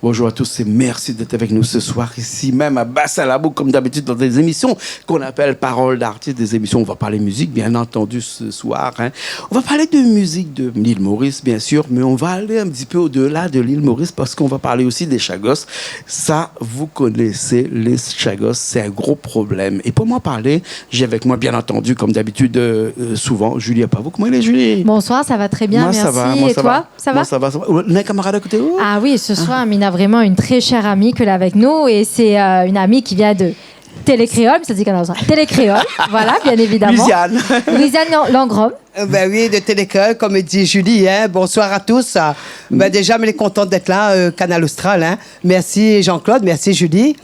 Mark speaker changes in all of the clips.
Speaker 1: Bonjour à tous et merci d'être avec nous ce soir ici même à Bassalabo, comme d'habitude dans des émissions qu'on appelle Paroles d'artistes, des émissions où on va parler musique bien entendu ce soir. On va parler de musique de l'île Maurice bien sûr, mais on va aller un petit peu au-delà de l'île Maurice parce qu'on va parler aussi des Chagos. Ça, vous connaissez les Chagos, c'est un gros problème. Et pour m'en parler, j'ai avec moi bien entendu comme d'habitude souvent Julie Apavou. Comment elle est Julie?
Speaker 2: Bonsoir, ça va très bien,
Speaker 1: moi,
Speaker 2: merci.
Speaker 1: Ça va,
Speaker 2: et toi, ça va?
Speaker 1: Moi, ça va. On a un camarade à côté?
Speaker 2: Ah oui, ce soir, Amina vraiment une très chère amie que là avec nous et c'est une amie qui vient de Télécréole, ça dit comment ça? Télécréole, voilà, bien évidemment. Louisiane Langrom.
Speaker 3: Ben oui, de Télécréole, comme dit Julie. Bonsoir à tous. Ben déjà, elle est contente d'être là, Canal Austral. Merci Jean-Claude, merci Julie.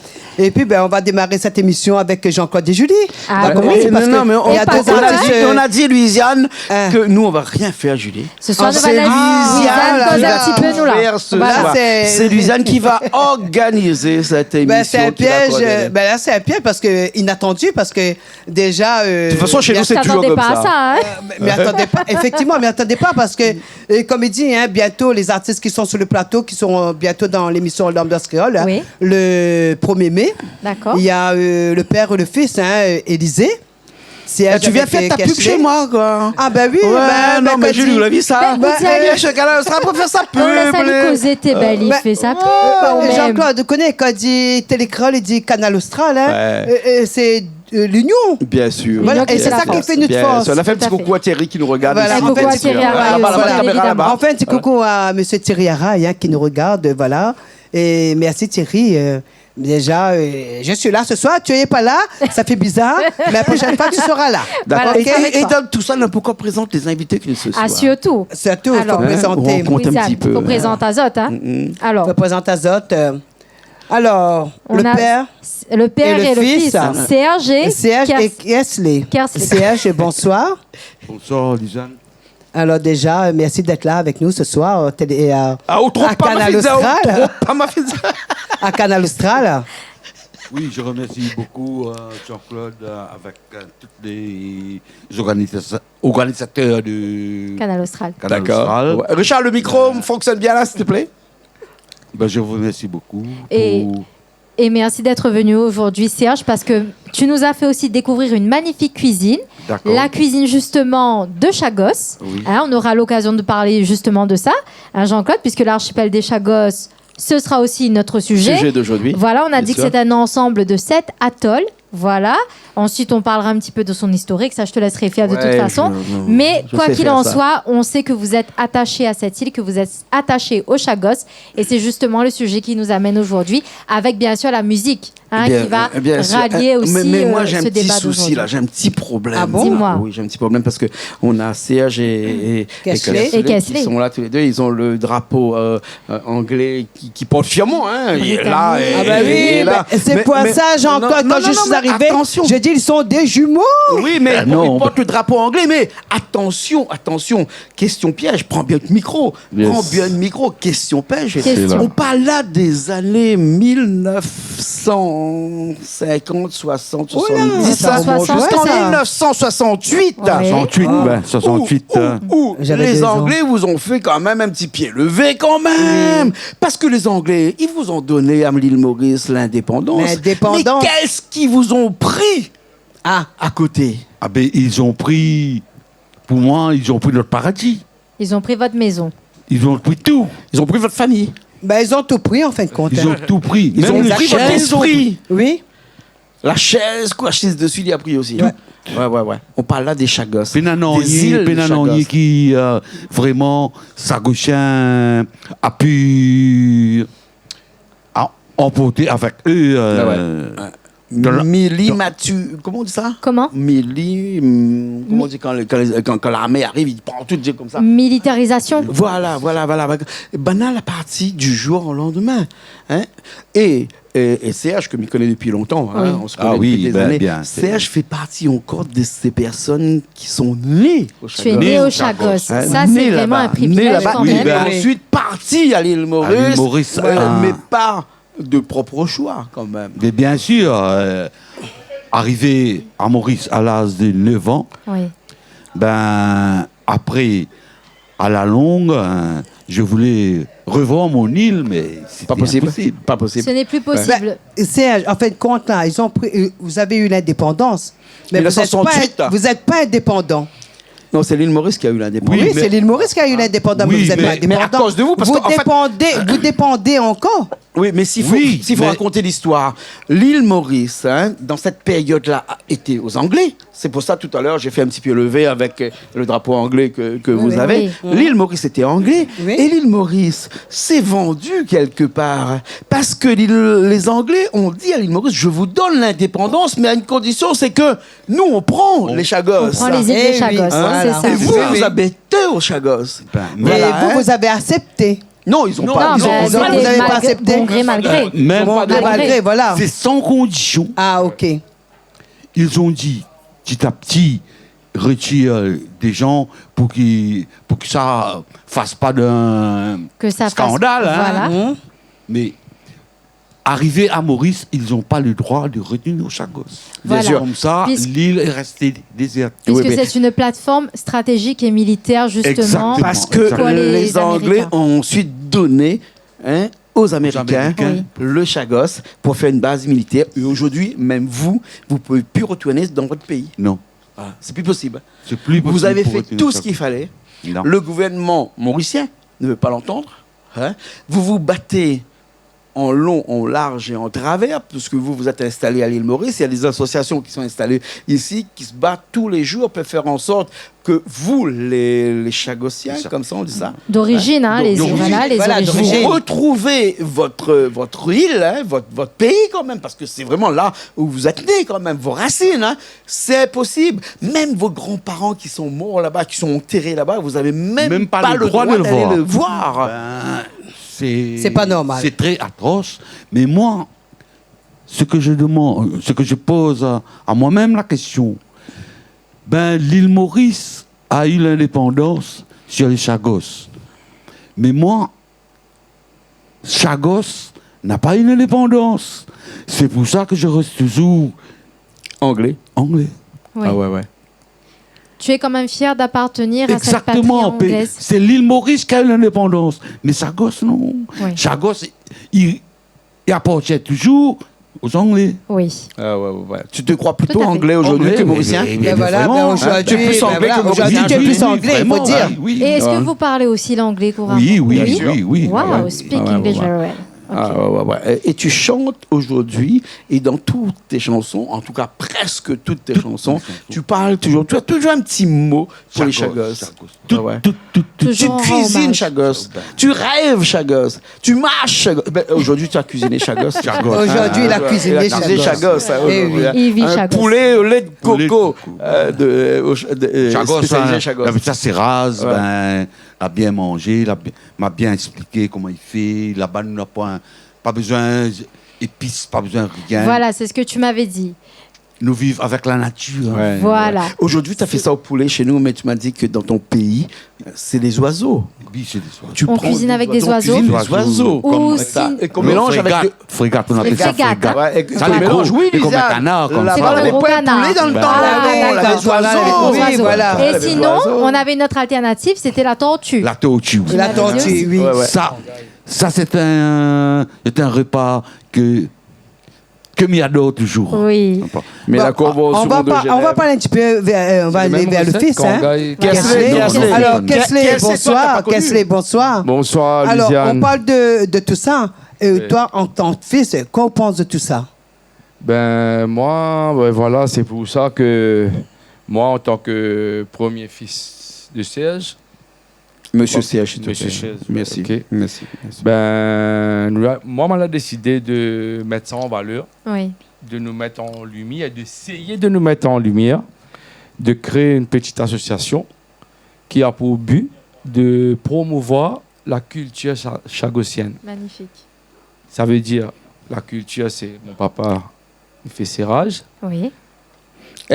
Speaker 3: Et puis, on va démarrer cette émission avec Jean-Claude et Julie.
Speaker 2: Ah,
Speaker 1: mais on a dit, Louisiane, que nous, on va rien faire, Julie.
Speaker 2: Ce soir,
Speaker 1: c'est
Speaker 2: Louisiane pose un petit peu nous là.
Speaker 1: C'est Louisiane qui va organiser cette émission.
Speaker 3: C'est un piège. Là, c'est un piège parce que inattendu, parce que déjà.
Speaker 1: De toute façon, chez nous, c'est toujours comme ça.
Speaker 3: Mais attendez pas, effectivement, mais attendez pas parce que, comme il dit, bientôt les artistes qui sont sur le plateau, qui sont bientôt dans l'émission L'Ambiance Créole,
Speaker 2: oui.
Speaker 3: Le 1er mai.
Speaker 2: D'accord.
Speaker 3: Il y a le père et le fils, Élisée.
Speaker 1: Tu viens faire ta pub chez moi, quoi.
Speaker 3: Ah, ben oui.
Speaker 1: Ouais, non, mais Julie, vous l'avez vu ça? Je Canal Austral pour faire sa pub.
Speaker 2: On laisse aller causer tes belles, il fait sa pub.
Speaker 3: Jean-Claude, connais, quand il dit Télécréole, il dit Canal Austral. C'est l'union.
Speaker 1: Bien sûr.
Speaker 3: Voilà, et c'est ça qui fait notre force.
Speaker 1: On a fait un petit coucou à Thierry qui nous regarde.
Speaker 3: Voilà,
Speaker 2: coucou à Thierry Araille.
Speaker 3: Enfin, un petit coucou à M. Thierry Araille qui nous regarde. Voilà. Et merci Thierry. Déjà, je suis là ce soir, tu n'es pas là, ça fait bizarre, mais la prochaine fois, tu seras là.
Speaker 1: D'accord. Et dans tout ça, pourquoi présente les invités que ce soir?
Speaker 2: Ah, surtout.
Speaker 3: Surtout, il faut présenter.
Speaker 1: On compte un petit peu.
Speaker 2: Il faut présenter Azote. Alors.
Speaker 3: Il faut présenter Azote. Alors, le père
Speaker 2: et le fils. Serge
Speaker 3: et Kersley. Serge, bonsoir.
Speaker 4: Bonsoir, Lisanne.
Speaker 3: Alors déjà, merci d'être là avec nous ce soir à
Speaker 1: Canal Austral.
Speaker 3: À Canal Austral.
Speaker 4: Oui, je remercie beaucoup Jean-Claude avec tous les organisateurs du
Speaker 2: Canal Austral.
Speaker 1: D'accord. Richard, le micro fonctionne bien là, s'il te plaît?
Speaker 4: Je vous remercie beaucoup.
Speaker 2: Et merci d'être venu aujourd'hui, Serge, parce que tu nous as fait aussi découvrir une magnifique cuisine.
Speaker 4: D'accord.
Speaker 2: La cuisine, justement, de Chagos.
Speaker 4: Oui.
Speaker 2: On aura l'occasion de parler, justement, de ça, Jean-Claude, puisque l'archipel des Chagos, ce sera aussi notre sujet
Speaker 1: d'aujourd'hui.
Speaker 2: Voilà, on a dit que c'est un ensemble de 7 atolls. Voilà. Ensuite, on parlera un petit peu de son historique. Ça, je te laisserai faire de toute façon. Mais quoi qu'il en soit, on sait que vous êtes attaché à cette île, que vous êtes attaché aux Chagos. Et c'est justement le sujet qui nous amène aujourd'hui, avec bien sûr la musique qui va rallier aussi
Speaker 1: mais moi, j'ai un
Speaker 2: ce
Speaker 1: petit
Speaker 2: débat
Speaker 1: souci là, j'ai un petit problème.
Speaker 2: Ah bon? Dis-moi.
Speaker 1: Oui, j'ai un petit problème parce qu'on a Serge et
Speaker 3: Kersley
Speaker 1: qui sont là tous les deux. Ils ont le drapeau anglais qui porte fièrement. Il est là.
Speaker 3: Ah bah oui, c'est pour ça, Jean-Claude, quand je suis arrivé, j'ai dit ils sont des jumeaux.
Speaker 1: Oui, mais ils portent le drapeau anglais. Mais attention, question piège. Prends bien le micro. Question piège. On parle là des années 1950, 60, 70. Jusqu'en 1968.
Speaker 4: 68.
Speaker 1: Où les Anglais vous ont fait quand même un petit pied levé quand même. Parce que les Anglais, ils vous ont donné à l'île Maurice l'indépendance. Mais qu'est-ce qu'ils vous ont pris à côté?
Speaker 4: Ah ben, ils ont pris, pour moi, ils ont pris notre paradis.
Speaker 2: Ils ont pris votre maison.
Speaker 4: Ils ont pris tout.
Speaker 1: Ils ont pris votre famille.
Speaker 3: Ils ont tout pris en fin de compte.
Speaker 4: Ils ont tout pris.
Speaker 1: Ils ont pris votre esprit.
Speaker 3: Oui.
Speaker 1: La chaise, quoi, chaise dessus, il a pris aussi. Ouais. On parle là des Chagos.
Speaker 4: Pénanonier qui, vraiment, Sagochin a pu emporter avec eux.
Speaker 1: Comment on dit ça?
Speaker 2: Comment?
Speaker 1: Comment on dit quand l'armée arrive, il prend tout comme ça.
Speaker 2: Militarisation.
Speaker 1: Voilà. Banal la partie du jour au lendemain. Et Serge, que je connais depuis longtemps, on se connaît depuis des années. Serge fait partie encore de ces personnes qui sont nées au Chagos.
Speaker 2: Tu es né au Chagos. Ça, c'est vraiment un privilège quand même.
Speaker 1: Ensuite, parti à l'île Maurice, mais pas de propre choix, quand même.
Speaker 4: Mais bien sûr, arrivé à Maurice à l'âge de 9 ans, après, à la longue, je voulais revoir mon île, mais c'est
Speaker 1: Pas possible.
Speaker 4: impossible.
Speaker 1: Pas possible.
Speaker 2: Ce n'est plus possible.
Speaker 3: En fin de compte, là, vous avez eu l'indépendance, mais
Speaker 1: 1968,
Speaker 3: vous n'êtes pas indépendant.
Speaker 1: Non, c'est l'île Maurice qui a eu l'indépendance.
Speaker 3: Oui, c'est l'île Maurice qui a eu l'indépendance, mais
Speaker 4: Oui,
Speaker 3: vous n'êtes pas indépendant.
Speaker 1: mais à cause de vous, parce qu'en fait-
Speaker 3: vous dépendez encore.
Speaker 1: Oui, mais s'il faut,
Speaker 4: Oui,
Speaker 1: s'il faut
Speaker 4: mais-
Speaker 1: raconter l'histoire, l'île Maurice, dans cette période-là, était aux Anglais. C'est pour ça, tout à l'heure, j'ai fait un petit pied levé avec le drapeau anglais que vous
Speaker 2: oui,
Speaker 1: avez.
Speaker 2: oui.
Speaker 1: L'île Maurice était anglais.
Speaker 3: Oui.
Speaker 1: Et l'île Maurice s'est vendue quelque part. Parce que les Anglais ont dit à l'île Maurice, je vous donne l'indépendance, mais à une condition, c'est que nous, on prend les Chagos.
Speaker 2: On prend les îles
Speaker 3: Eh
Speaker 2: des Chagos,
Speaker 3: oui, voilà.
Speaker 2: c'est
Speaker 1: Et
Speaker 2: ça.
Speaker 1: vous,
Speaker 3: Oui,
Speaker 1: vous
Speaker 3: oui.
Speaker 1: habitez aux Chagos.
Speaker 4: Ben,
Speaker 3: Mais
Speaker 1: Voilà, hein.
Speaker 3: vous avez accepté.
Speaker 1: Non, ils ont
Speaker 2: Non,
Speaker 1: pas.
Speaker 2: mais
Speaker 1: Ils ont-
Speaker 3: vous avez
Speaker 2: c'était
Speaker 3: pas accepté.
Speaker 2: bon gré, mal gré.
Speaker 4: même
Speaker 3: Bon,
Speaker 4: pas de-
Speaker 3: malgré, voilà.
Speaker 4: C'est sans condition.
Speaker 3: Ah, ok.
Speaker 4: Ils ont dit, petit à petit, retire des gens pour que ça fasse pas d'un
Speaker 2: Que ça fasse-
Speaker 4: scandale.
Speaker 2: Voilà.
Speaker 3: Hum.
Speaker 4: Mais arrivé à Maurice, ils n'ont pas le droit de retenir nos Chagos.
Speaker 2: Voilà.
Speaker 1: sûr.
Speaker 4: Comme ça,
Speaker 2: Puisque-
Speaker 4: l'île est restée déserte.
Speaker 2: Puisque
Speaker 1: Oui, mais-
Speaker 2: c'est une plateforme stratégique et militaire, justement.
Speaker 4: Exactement.
Speaker 1: Parce que
Speaker 2: Pour
Speaker 1: les Anglais
Speaker 2: Américains.
Speaker 1: ont ensuite donné aux Américains
Speaker 4: Américains.
Speaker 1: le Chagos pour faire une base militaire. Et aujourd'hui, même vous ne pouvez plus retourner dans votre pays.
Speaker 4: Non,
Speaker 1: Voilà. C'est plus possible.
Speaker 4: c'est plus possible.
Speaker 1: Vous avez
Speaker 4: pour
Speaker 1: fait
Speaker 4: retenir
Speaker 1: tout
Speaker 4: nos
Speaker 1: ce qu'il fallait.
Speaker 4: Chagos. Non.
Speaker 1: Le gouvernement mauricien ne veut pas l'entendre. Vous vous battez en long, en large et en travers, puisque vous êtes installé à l'île Maurice. Il y a des associations qui sont installées ici, qui se battent tous les jours pour faire en sorte que vous, les Chagossiens,
Speaker 4: C'est ça.
Speaker 1: comme ça on dit ça,
Speaker 2: D'origine, hein, les
Speaker 1: d'origine.
Speaker 2: voilà, les
Speaker 3: Voilà,
Speaker 2: origines.
Speaker 3: d'origine.
Speaker 1: vous retrouvez votre île, votre pays quand même, parce que c'est vraiment là où vous êtes né quand même, vos racines. C'est possible. Même vos grands-parents qui sont morts là-bas, qui sont enterrés là-bas, vous avez même pas le droit
Speaker 4: de
Speaker 1: d'aller le voir.
Speaker 4: Ben,
Speaker 3: C'est pas normal.
Speaker 4: C'est très atroce. Mais moi, ce que je demande, ce que je pose à moi-même la question, ben, l'île Maurice a eu l'indépendance sur les Chagos. Mais moi, Chagos n'a pas eu l'indépendance. C'est pour ça que je reste toujours
Speaker 1: Anglais.
Speaker 4: anglais.
Speaker 2: Oui.
Speaker 1: ouais.
Speaker 2: Tu es quand même fier d'appartenir à cette patrie
Speaker 4: Exactement.
Speaker 2: anglaise.
Speaker 4: C'est l'île Maurice qui a eu l'indépendance. Mais Chagos, non.
Speaker 2: Oui.
Speaker 4: Chagos, il appartient toujours aux Anglais.
Speaker 2: Oui.
Speaker 1: Tu te crois plutôt
Speaker 2: Tout à fait.
Speaker 1: anglais aujourd'hui que mauricien?
Speaker 3: Ben voilà, ben aujourd'hui,
Speaker 1: tu es plus anglais
Speaker 3: ben
Speaker 1: que
Speaker 3: voilà, aujourd'hui, tu es plus anglais, il faut dire.
Speaker 4: Oui,
Speaker 2: Et est-ce que vous parlez aussi l'anglais couramment?
Speaker 4: oui.
Speaker 2: Wow, speak English very well. Ok.
Speaker 1: Et tu chantes aujourd'hui, et dans toutes tes chansons, en tout cas presque toutes tes chansons, tu parles toujours, tu as toujours un petit mot pour les Chagos.
Speaker 4: Tout,
Speaker 1: Ouais.
Speaker 4: tout.
Speaker 1: Tu
Speaker 2: Toujours en
Speaker 1: cuisines
Speaker 2: hommage.
Speaker 1: Chagos, tu rêves Chagos, tu marches Chagos. Ben, aujourd'hui, tu as cuisiné Chagos.
Speaker 3: Aujourd'hui, il a cuisiné Chagos.
Speaker 1: Chagos.
Speaker 3: Eh oui.
Speaker 2: Il vit
Speaker 1: Un
Speaker 2: Chagos.
Speaker 1: poulet au lait de
Speaker 4: Au lait de
Speaker 1: coco.
Speaker 4: coco. Chagos,
Speaker 1: Spécialisé Chagos.
Speaker 4: ça c'est rase,
Speaker 1: Ouais.
Speaker 4: ben, il a bien mangé, m'a bien expliqué comment il fait. Là-bas, nous n'avons pas besoin d'épices, pas besoin de rien.
Speaker 2: Voilà, c'est ce que tu m'avais dit.
Speaker 4: Nous vivons avec la nature.
Speaker 1: Ouais.
Speaker 2: Voilà.
Speaker 1: Aujourd'hui, tu as fait ça au poulet chez nous, mais tu m'as dit que dans ton pays, c'est des oiseaux.
Speaker 4: Oui, c'est des oiseaux.
Speaker 1: Tu
Speaker 2: On
Speaker 1: prends
Speaker 2: cuisine avec des
Speaker 1: on
Speaker 2: oiseaux.
Speaker 1: cuisine des oiseaux.
Speaker 2: Ou
Speaker 1: Comme
Speaker 2: si-
Speaker 1: ça. Et qu'on
Speaker 4: Le
Speaker 1: mélange avec...
Speaker 4: frégate, on appelle ça
Speaker 2: Frégate,
Speaker 4: frégate.
Speaker 1: Ouais, et
Speaker 4: Ça,
Speaker 1: qu'on
Speaker 4: les
Speaker 1: mélange,
Speaker 4: gros,
Speaker 1: oui,
Speaker 4: et comme
Speaker 1: Lisa.
Speaker 4: un canard, comme
Speaker 1: Là-bas,
Speaker 2: C'est
Speaker 4: ça.
Speaker 2: comme
Speaker 1: on
Speaker 2: un
Speaker 1: avait
Speaker 2: gros
Speaker 1: pas un
Speaker 2: canard.
Speaker 1: poulet dans le temps.
Speaker 3: Ah,
Speaker 1: là, on avait
Speaker 3: d'accord,
Speaker 1: des
Speaker 3: voilà,
Speaker 1: oiseaux.
Speaker 3: oui,
Speaker 2: Oiseaux.
Speaker 3: voilà.
Speaker 1: Ouais,
Speaker 2: Et
Speaker 1: les
Speaker 2: sinon,
Speaker 1: oiseaux.
Speaker 2: on avait notre alternative, c'était la tortue.
Speaker 4: La tortue.
Speaker 3: La
Speaker 2: m'avais dit aussi.
Speaker 3: tortue, oui.
Speaker 1: Ouais, ouais.
Speaker 4: Ça c'est un repas que m'y adore toujours.
Speaker 2: Oui.
Speaker 1: Mais
Speaker 3: Bon,
Speaker 1: la convention
Speaker 3: on va
Speaker 1: de
Speaker 3: pas,
Speaker 1: Genève.
Speaker 3: on va parler un petit peu on va aller vers le fils. Hein.
Speaker 1: Kesley, Kesley.
Speaker 3: Alors,
Speaker 1: Kesley,
Speaker 3: Kesley,
Speaker 1: toi, t'as pas
Speaker 3: bonsoir.
Speaker 1: connu.
Speaker 3: Kesley, bonsoir.
Speaker 5: Bonsoir,
Speaker 3: Alors,
Speaker 5: Luciane.
Speaker 3: on parle de tout ça. Toi, en tant que fils, qu'en penses de tout ça?
Speaker 5: Ben, moi, ben, voilà, c'est pour ça que moi, en tant que premier fils de Serge,
Speaker 1: Monsieur CH, s'il te
Speaker 5: Monsieur
Speaker 1: plaît.
Speaker 5: Chaise,
Speaker 1: Merci.
Speaker 5: ok.
Speaker 1: Merci.
Speaker 5: ben, moi, on a décidé de mettre ça en valeur,
Speaker 2: Oui.
Speaker 5: de nous mettre en lumière, d'essayer de nous mettre en lumière, de créer une petite association qui a pour but de promouvoir la culture chagossienne.
Speaker 2: Magnifique.
Speaker 5: Ça veut dire, la culture, c'est mon papa, il fait serrage.
Speaker 2: Oui.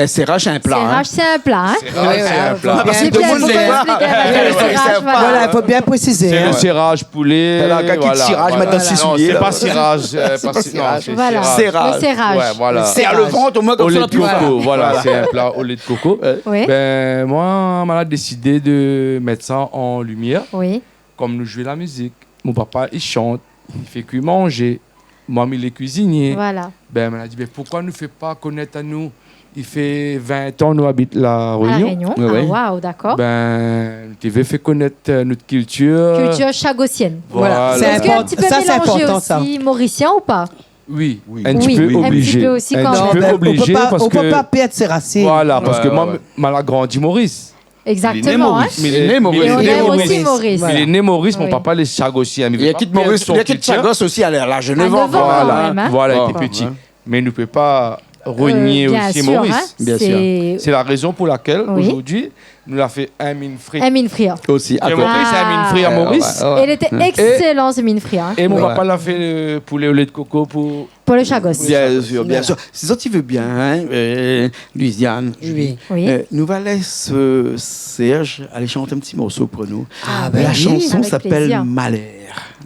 Speaker 1: Serrage, c'est un plat.
Speaker 2: Serrage, c'est un plat. Hein?
Speaker 5: Serrage, c'est un plat.
Speaker 1: Parce que
Speaker 2: C'est
Speaker 1: tout
Speaker 2: bien,
Speaker 1: le monde
Speaker 2: faut
Speaker 1: sait
Speaker 2: pas
Speaker 1: pas.
Speaker 2: expliquer avec le serrage, voilà.
Speaker 3: Voilà, il faut bien préciser.
Speaker 5: C'est
Speaker 3: hein.
Speaker 5: le serrage poulet.
Speaker 1: C'est la caquette de cirage, maintenant, c'est
Speaker 5: Non,
Speaker 1: souillé,
Speaker 5: c'est
Speaker 1: là.
Speaker 5: pas cirage.
Speaker 1: C'est pas cirage.
Speaker 2: Voilà,
Speaker 1: Serrage.
Speaker 2: le serrage.
Speaker 5: Ouais, voilà.
Speaker 1: Serre le ventre, au moins,
Speaker 5: Au
Speaker 1: comme ça,
Speaker 5: lait
Speaker 1: on
Speaker 5: de
Speaker 1: a plus
Speaker 5: coco, voilà, c'est un plat au lait de coco.
Speaker 2: Oui,
Speaker 5: Ben, moi, on a décidé de mettre ça en lumière,
Speaker 2: oui.
Speaker 5: comme nous jouons la musique. Mon papa, il chante, il fait que manger. Moi, il est cuisinier.
Speaker 2: Voilà.
Speaker 5: Ben, on a dit, ben, pourquoi ne fait pas connaître à nous? Il fait 20 ans, nous habitons la
Speaker 2: À La
Speaker 5: Réunion.
Speaker 2: Réunion.
Speaker 1: Oui, oui.
Speaker 2: Ah, waouh, d'accord.
Speaker 5: Ben, tu veux faire connaître notre culture.
Speaker 2: Culture chagossienne.
Speaker 3: Voilà, c'est
Speaker 2: Est-ce qu'il y a un petit peu
Speaker 3: Ça, c'est
Speaker 2: mélangé
Speaker 3: important,
Speaker 2: aussi mauricien ou pas?
Speaker 5: Oui,
Speaker 4: Oui.
Speaker 5: un petit
Speaker 2: Oui,
Speaker 5: peu
Speaker 2: un petit
Speaker 5: obligé.
Speaker 2: peu aussi quand
Speaker 5: un
Speaker 2: même.
Speaker 5: petit peu
Speaker 3: ben,
Speaker 5: obligé parce
Speaker 3: on
Speaker 5: que...
Speaker 3: peut pas perdre ses racines.
Speaker 5: Voilà, parce que
Speaker 4: Ouais,
Speaker 5: moi,
Speaker 4: ouais.
Speaker 5: mal a grandi Maurice.
Speaker 2: Exactement. Hein?
Speaker 5: Mais
Speaker 1: Il est né Maurice.
Speaker 2: Et on
Speaker 5: il est né
Speaker 2: aime
Speaker 5: Maurice.
Speaker 2: aussi Maurice.
Speaker 5: Il est né Maurice, mon
Speaker 2: Oui.
Speaker 5: papa, les chagossiens.
Speaker 1: Il y a qui de Maurice, il y a qui de Chagos aussi à la Genève.
Speaker 2: À 9 ans,
Speaker 5: Voilà,
Speaker 2: quand même, hein.
Speaker 5: voilà, il
Speaker 1: Wow.
Speaker 5: était petit. Mais il ne peut pas renier
Speaker 2: Bien
Speaker 5: aussi
Speaker 2: sûr,
Speaker 5: Maurice.
Speaker 2: hein.
Speaker 1: Bien
Speaker 2: C'est
Speaker 5: C'est la raison pour laquelle,
Speaker 2: Oui.
Speaker 5: aujourd'hui, nous l'a fait un mine frit.
Speaker 2: un mine frit.
Speaker 1: Aussi. à
Speaker 5: Et
Speaker 1: côté.
Speaker 5: Maurice, un mine frit à Maurice.
Speaker 1: Ouais, ouais.
Speaker 2: Il était excellent, ce mine frit. Hein,
Speaker 5: Et mon
Speaker 1: Ouais.
Speaker 5: papa l'a fait le poulet au lait de coco pour...
Speaker 2: pour le chagos.
Speaker 1: Bien sûr, bien sûr. C'est ça, tu veux bien, hein, Louisiane.
Speaker 3: Oui.
Speaker 2: Oui.
Speaker 1: Nous va laisser Serge aller chanter un petit morceau pour nous.
Speaker 3: Ah,
Speaker 1: La
Speaker 3: oui.
Speaker 1: chanson
Speaker 2: Avec
Speaker 1: s'appelle
Speaker 2: plaisir.
Speaker 1: Malheur.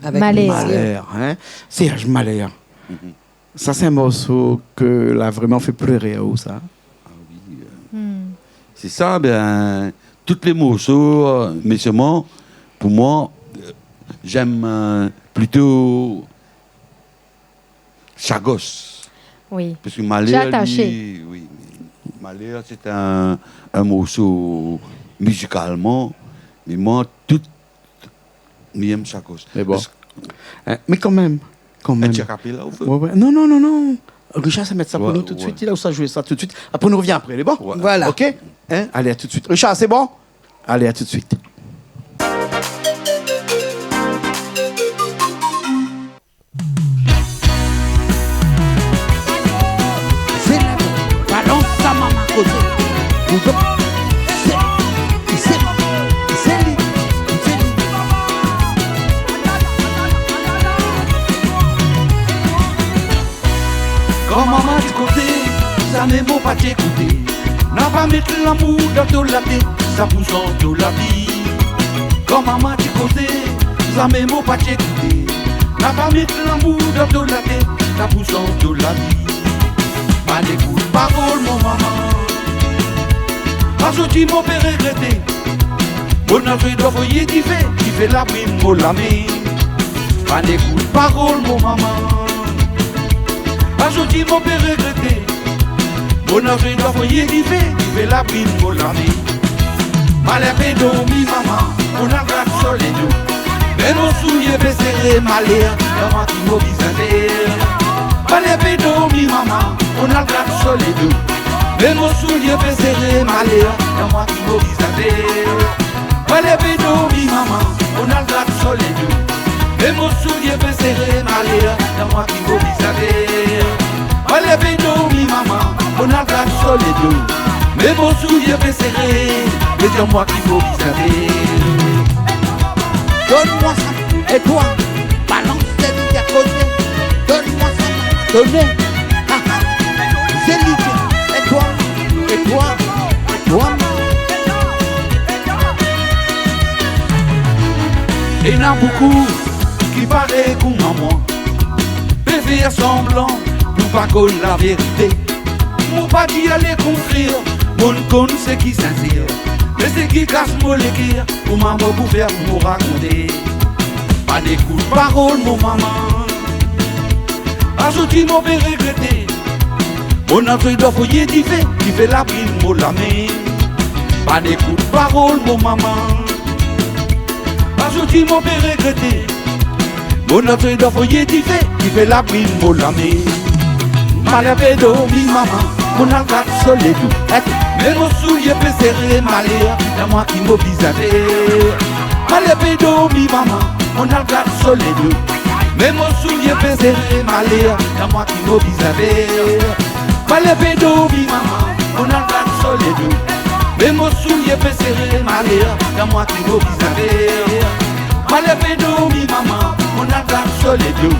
Speaker 3: Avec
Speaker 2: Malaise.
Speaker 3: plaisir.
Speaker 1: Malheur, hein. Serge Malheur. Ça, c'est un morceau que l'a vraiment fait pleurer à haut, ça.
Speaker 2: Hmm.
Speaker 4: C'est ça, ben, tous les morceaux, mais seulement, pour moi, j'aime plutôt Chagos.
Speaker 2: Oui.
Speaker 4: Parce que
Speaker 2: J'ai
Speaker 4: Malheur,
Speaker 2: attaché.
Speaker 4: lui, oui, Malheur, c'est un morceau musicalement, mais moi, tout, j'aime Chagos.
Speaker 1: Mais bon.
Speaker 4: Parce que-
Speaker 1: Hein, mais quand même.
Speaker 4: Un Tchakapela au feu.
Speaker 1: Ouais, ouais. Non, non, non, non. Richard, ça met ça pour
Speaker 4: Ouais,
Speaker 1: nous tout de suite.
Speaker 4: ouais.
Speaker 1: Il a où ça jouer ça tout de suite. Après, on nous revient après. Il est bon?
Speaker 4: Ouais.
Speaker 3: Voilà.
Speaker 1: OK? Hein? Allez, à tout de suite. Richard, c'est bon? Allez, à tout de suite.
Speaker 6: C'est la balance à maman côté.
Speaker 7: Quand maman du côté, ça n'est beau pas t'écouter. N'a pas mettre l'amour dans ton la tête, ça pousse en tout la vie. Quand maman du côté, ça n'est beau pas t'écouter. N'a pas mettre l'amour dans ton la tête, ça pousse en tout la vie. Pas d'écoute, parole mon maman. Parce que tu m'as fait regretter. Mon entrée doit voyer qui fait la prime pour la main. Pas d'écoute, parole mon maman. Aujourd'hui, mon père regretté. Mon entrée doit voyer qui fait la prime pour l'année. Malheur dormi, maman, on a grave sur les deux. Mais nos souliers fait serrer malheur, dans ma qui mobilisée. Malheur dormi, maman, on a grave sur les deux. Mais nos souliers fait serrer malheur, dans ma qui mobilisée. Malheur dormi, maman, on a grave sur les deux. Mais mon soulier fait serrer malheur, dans moi qui mobilisée. Allez, dormi, maman, on a grave sur les deux. Mais mon soulier fait serrer, mais dans moi qui mobilisée.
Speaker 6: Donne-moi ça, et toi, balance tes vies à côté. Donne-moi ça, donnez. Ah, ah. C'est l'idée, et toi, et toi, et toi.
Speaker 7: Et il y en a beaucoup qui paraît comme moi. Peut faire semblant pour pas connaître la vérité. Mon pas dit aller construire, mon con c'est qui sincère. Mais c'est qui casse mon l'équire, pour maman pour faire pour raconter. Pas d'écoute parole mon maman. Ajouti mon père regretté. Mon entrée doit foyer qui fait la prime pour la main. Pas d'écoute parole mon maman. Ajouti mon père regretté. Mon entrée doit foyer qui fait la prime pour la main. Malheur dormi maman, mon algat solé tout. Mais mon soulier peut serrer malheur, c'est moi qui mobilise. Malheur dormi maman, mon algat solé tout. Mais mon soulier peut serrer malheur, c'est moi qui mobilise. Malheur dormi maman, mon algat solé tout. Mais mon soulier peut serrer malheur, c'est moi qui mobilise. Malheur dormi maman, mon algat solé tout.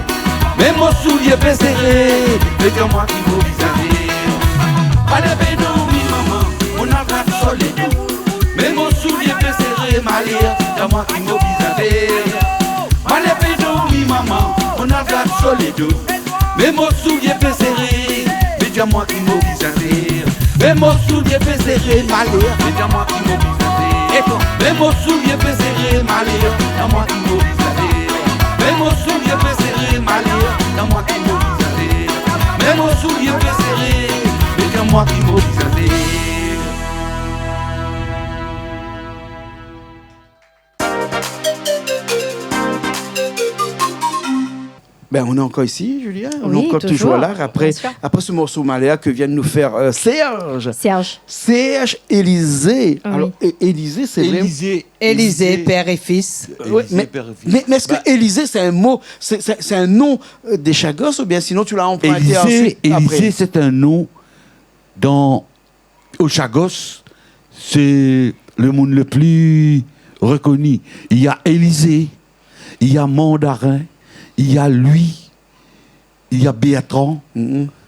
Speaker 7: Mais mon soulier peut serrer, mais c'est moi qui mobilise. Malheur dormi malheur, c'est moi qui m'oblige. Malheur pédo, mi maman, on a gâté solido. Mais mon soulier peut serrer, mais c'est moi qui m'oblige. Mais mon soulier peut serrer, malheur, mais c'est moi qui m'oblige. Mais mon soulier peut serrer, malheur, c'est moi qui m'oblige. Mais mon soulier peut serrer, malheur, c'est moi qui m'oblige. Mais mon soulier peut serrer, mais c'est moi qui m'oblige.
Speaker 1: Ben, on est encore ici, Julien. On
Speaker 2: Oui,
Speaker 1: est encore toujours là. Après ce morceau Maléa que vient de nous faire Serge. Serge Élisée.
Speaker 2: Oui.
Speaker 1: Alors, Élisée, c'est
Speaker 3: Élisée, père et fils.
Speaker 1: Ouais, mais est-ce que Élisée, c'est un mot, c'est un nom des Chagos ou bien sinon tu l'as emprunté ensuite?
Speaker 4: Élisée, c'est un nom au Chagos. C'est le monde le plus reconnu. Il y a Élisée, il y a Mandarin, il y a lui, il y a Bertrand.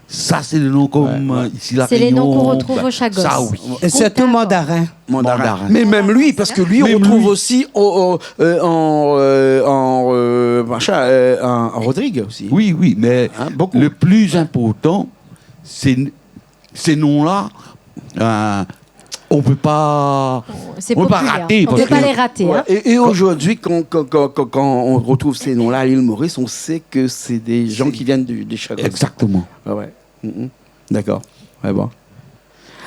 Speaker 4: Ça, c'est le nom comme ici la
Speaker 2: C'est les noms qu'on retrouve au Chagos.
Speaker 4: Ça, oui.
Speaker 3: Et surtout Mandarin.
Speaker 1: Mais même lui, parce que lui, on retrouve aussi en Rodrigue aussi.
Speaker 4: Oui, mais
Speaker 1: beaucoup.
Speaker 4: Le plus important, c'est ces noms-là. On ne peut pas rater.
Speaker 2: On ne peut pas les rater.
Speaker 1: Ouais.
Speaker 2: Hein.
Speaker 1: Et aujourd'hui, quand on retrouve ces noms-là à l'île Maurice, on sait que c'est des gens qui viennent des Chagos.
Speaker 4: Exactement.
Speaker 1: Ah ouais. D'accord. Ouais, bon.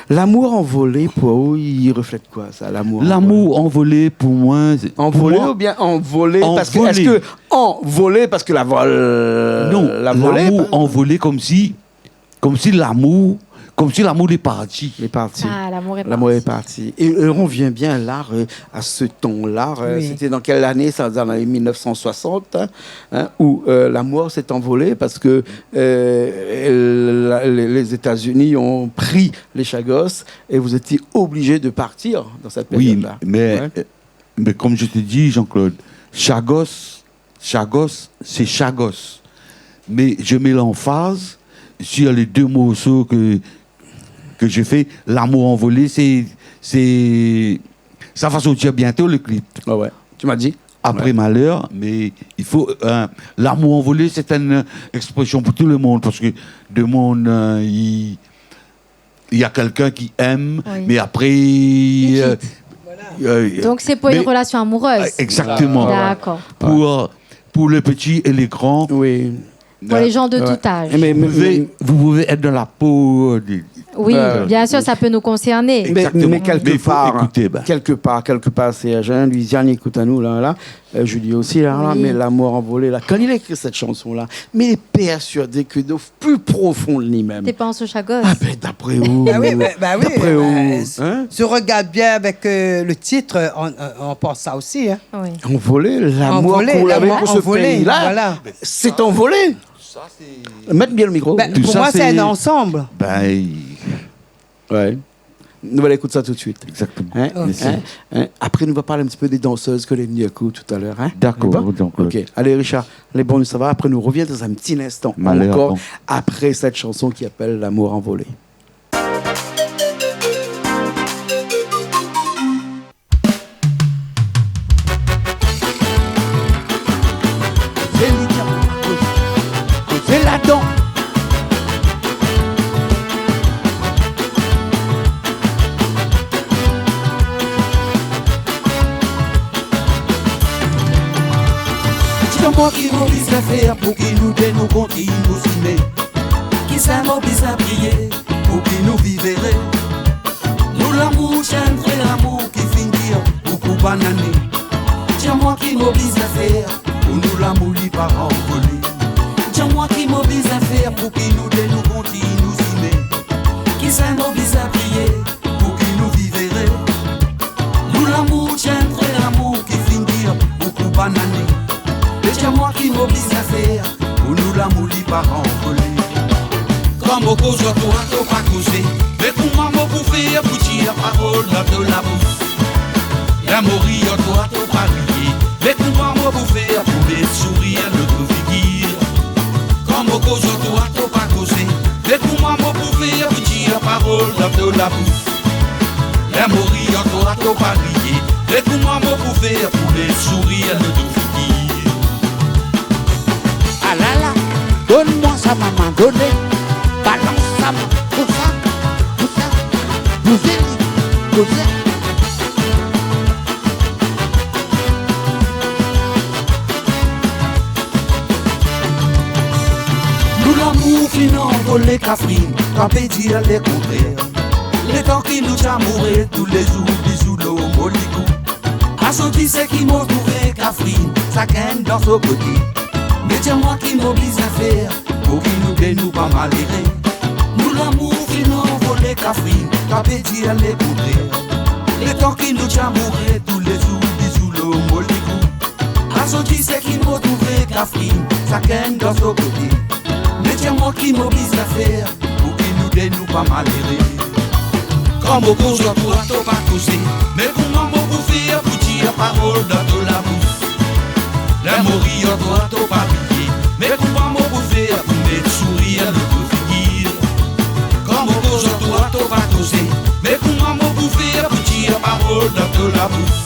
Speaker 1: L'amour envolé, pour vous, il reflète quoi, ça, l'amour
Speaker 4: envolé, pour moi...
Speaker 1: Envolé ou bien envolé parce que, est-ce que envolé parce que la volée...
Speaker 4: Non, l'amour envolé comme si l'amour est parti.
Speaker 2: Ah, l'amour est parti.
Speaker 1: Et on vient bien là, à ce ton-là.
Speaker 3: Oui.
Speaker 1: C'était dans quelle année? Ça, dans l'année 1960, où l'amour s'est envolé parce que les États-Unis ont pris les Chagos et vous étiez obligé de partir dans cette période-là.
Speaker 4: Oui, mais comme je te dis, Jean-Claude, Chagos, c'est Chagos. Mais je mets l'emphase sur les deux morceaux que j'ai fait. L'amour envolé, ça va sortir bientôt le clip.
Speaker 1: Ah ouais. Tu m'as dit?
Speaker 4: Après Malheur, mais il faut... l'amour envolé, c'est une expression pour tout le monde, parce que le monde, il y a quelqu'un qui aime, mais après...
Speaker 2: Donc c'est pour une relation amoureuse.
Speaker 4: Exactement.
Speaker 2: D'accord.
Speaker 4: Pour les petits et les grands.
Speaker 1: Oui.
Speaker 2: Pour les gens de tout âge.
Speaker 4: Vous pouvez être dans la peau...
Speaker 2: Oui, bien sûr, ça peut nous concerner.
Speaker 1: Mais quelque part,
Speaker 4: écouter,
Speaker 1: quelque part, c'est jeune. Louisiane, écoute à nous, là. Julie aussi, là, mais l'amour envolé, là. Quand il a écrit cette chanson-là, mais il est persuadé que de plus profond de lui-même.
Speaker 2: T'es pas en Chagos?
Speaker 1: Ah ben, d'après où?
Speaker 3: oui.
Speaker 1: D'après où?
Speaker 3: Si on regarde bien avec le titre, on pense ça aussi. Hein.
Speaker 2: Oui.
Speaker 1: Envolé, l'amour qu'on avait pour ce pays-là,
Speaker 3: voilà.
Speaker 1: c'est envolé. Mettre bien le micro.
Speaker 3: Pour moi, c'est un ensemble.
Speaker 1: Ouais. Nous allons écouter ça tout de suite.
Speaker 4: Exactement.
Speaker 1: Après, nous allons parler un petit peu des danseuses que les Niakou tout à l'heure.
Speaker 4: D'accord.
Speaker 1: Ok. Allez, Richard, les bons, ça va. Après, nous reviens dans un petit instant. Encore après cette chanson qui appelle L'amour envolé.
Speaker 6: C'est là-dedans. C'est moi qui m'oblige à faire pour qu'il nous donne nos comptes et nous signer. Qui ça m'oblige à prier pour qu'il nous vivrait. Nous l'amour, chien, frère l'amour qui finit beaucoup banané. C'est moi qui m'oblige à faire pour nous l'amour li par envolé. C'est moi qui m'oblige à faire pour qu'il nous donne nos comptes et nous signer. Qui ça m'oblige à prier pour qu'il nous vivrait. Nous l'amour, chien, frère l'amour qui finit beaucoup banané. C'est moi qui m'oblige à faire pour nous l'amour li par envolé. Comme au cause toi toi pas causer. Mais pour moi pour faire pour dire parole de la bouche. L'amour toi toi pas crier. Mais pour moi pour faire pour les sourire notre figure. Comme au cause toi toi pas causer. Mais pour moi pour faire pour dire parole de la bouche. L'amour toi toi pas crier. Mais pour moi pour faire pour les sourires de tout figure.
Speaker 8: Ah là là, donne-moi ça, maman, donnez. Balance ça, pour ça, vous êtes.
Speaker 6: Nous l'amour qui n'envole les cafrines, pas dire les contraires. Les temps qui nous chamourait tous les jours, bisous l'eau, molicou. A senti c'est qui m'a trouvé cafrine, ça gagne dans son côté. Mais dis-moi qui m'oblige à faire, pour qu'il nous dénoue pas malheureux. Nous l'amour qui n'envole les cafrines, pas dire les contraires. Les temps qui nous chamourait tous les jours, bisous l'eau, molicou. A senti c'est qui m'a trouvé cafrine, ça gagne dans son côté. Mais dis-moi qui m'oblige à faire, pour qu'il nous dénoue pas malheureux. Comme au cours de toi, t'as pas causé. Mais comment vous faire pour dire parole dans la bouche? L'amour, toi, t'as pas piqué. Mais comment vous faire pour mettre sourire de tout figure? Comme au cours de toi, t'as pas causé. Mais comment vous faire pour dire parole dans la bouche?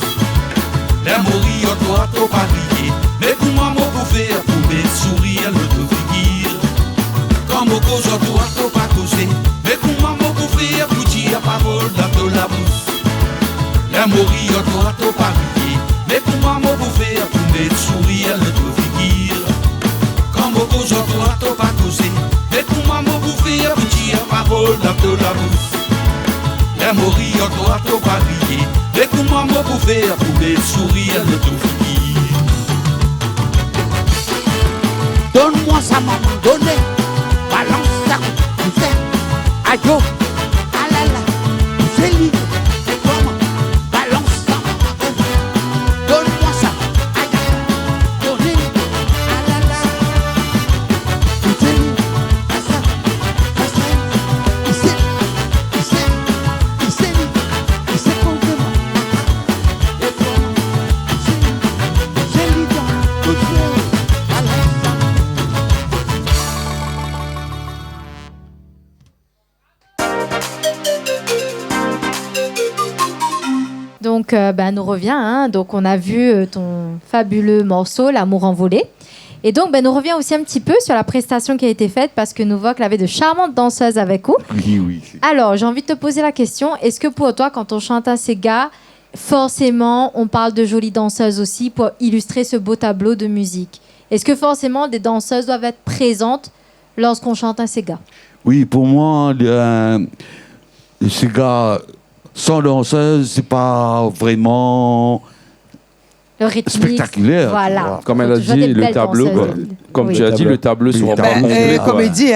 Speaker 6: L'amour, toi, t'as pas piqué. Mais comment vous faire pour mettre sourire de tout figure? Comme au cours de toi, t'as pas causé. Mais comment vous faire pour dire parole dans la bouche? L'amour, toi, t'as pas piqué. Mais comment vous faire pour mettre sourire de tout figure? Comme au cours de toi, t'as pas causé. Mais comment vous faire pour dire parole dans la bouche? L'amour, toi, t'as pas piqué. Mais comment vous faire pour mettre sourire de tout figure?
Speaker 8: Donne-moi ça, maman, donnez. Balance ça, vous êtes. Aïe, oh. Ah là là, vous êtes libre. Comment? Balance ça, donne-moi ça. Aïe, donnez. Ah là là, vous êtes libre. Ah ça, il s'est complètement. Et toi, vous êtes libre. Balance ça.
Speaker 2: Donc, nous revient. Hein. Donc, on a vu ton fabuleux morceau, L'amour envolé. Et donc, nous revient aussi un petit peu sur la prestation qui a été faite parce que nous voyons qu'il avait de charmantes danseuses avec vous.
Speaker 4: Oui.
Speaker 2: Alors, j'ai envie de te poser la question. Est-ce que pour toi, quand on chante à Sega, forcément, on parle de jolies danseuses aussi pour illustrer ce beau tableau de musique? Est-ce que forcément, des danseuses doivent être présentes lorsqu'on chante un Sega?
Speaker 4: Oui, pour moi, ces gars sans danseuse, c'est pas vraiment
Speaker 2: Le rythmique.
Speaker 4: spectaculaire.
Speaker 2: Voilà.
Speaker 5: Comme elle a
Speaker 2: Toujours
Speaker 5: dit,
Speaker 2: des
Speaker 5: le
Speaker 2: belles
Speaker 5: tableau,
Speaker 2: danseuses.
Speaker 5: comme
Speaker 2: Oui.
Speaker 5: tu as dit, le tableau sera pas complet.
Speaker 3: Comme il dit,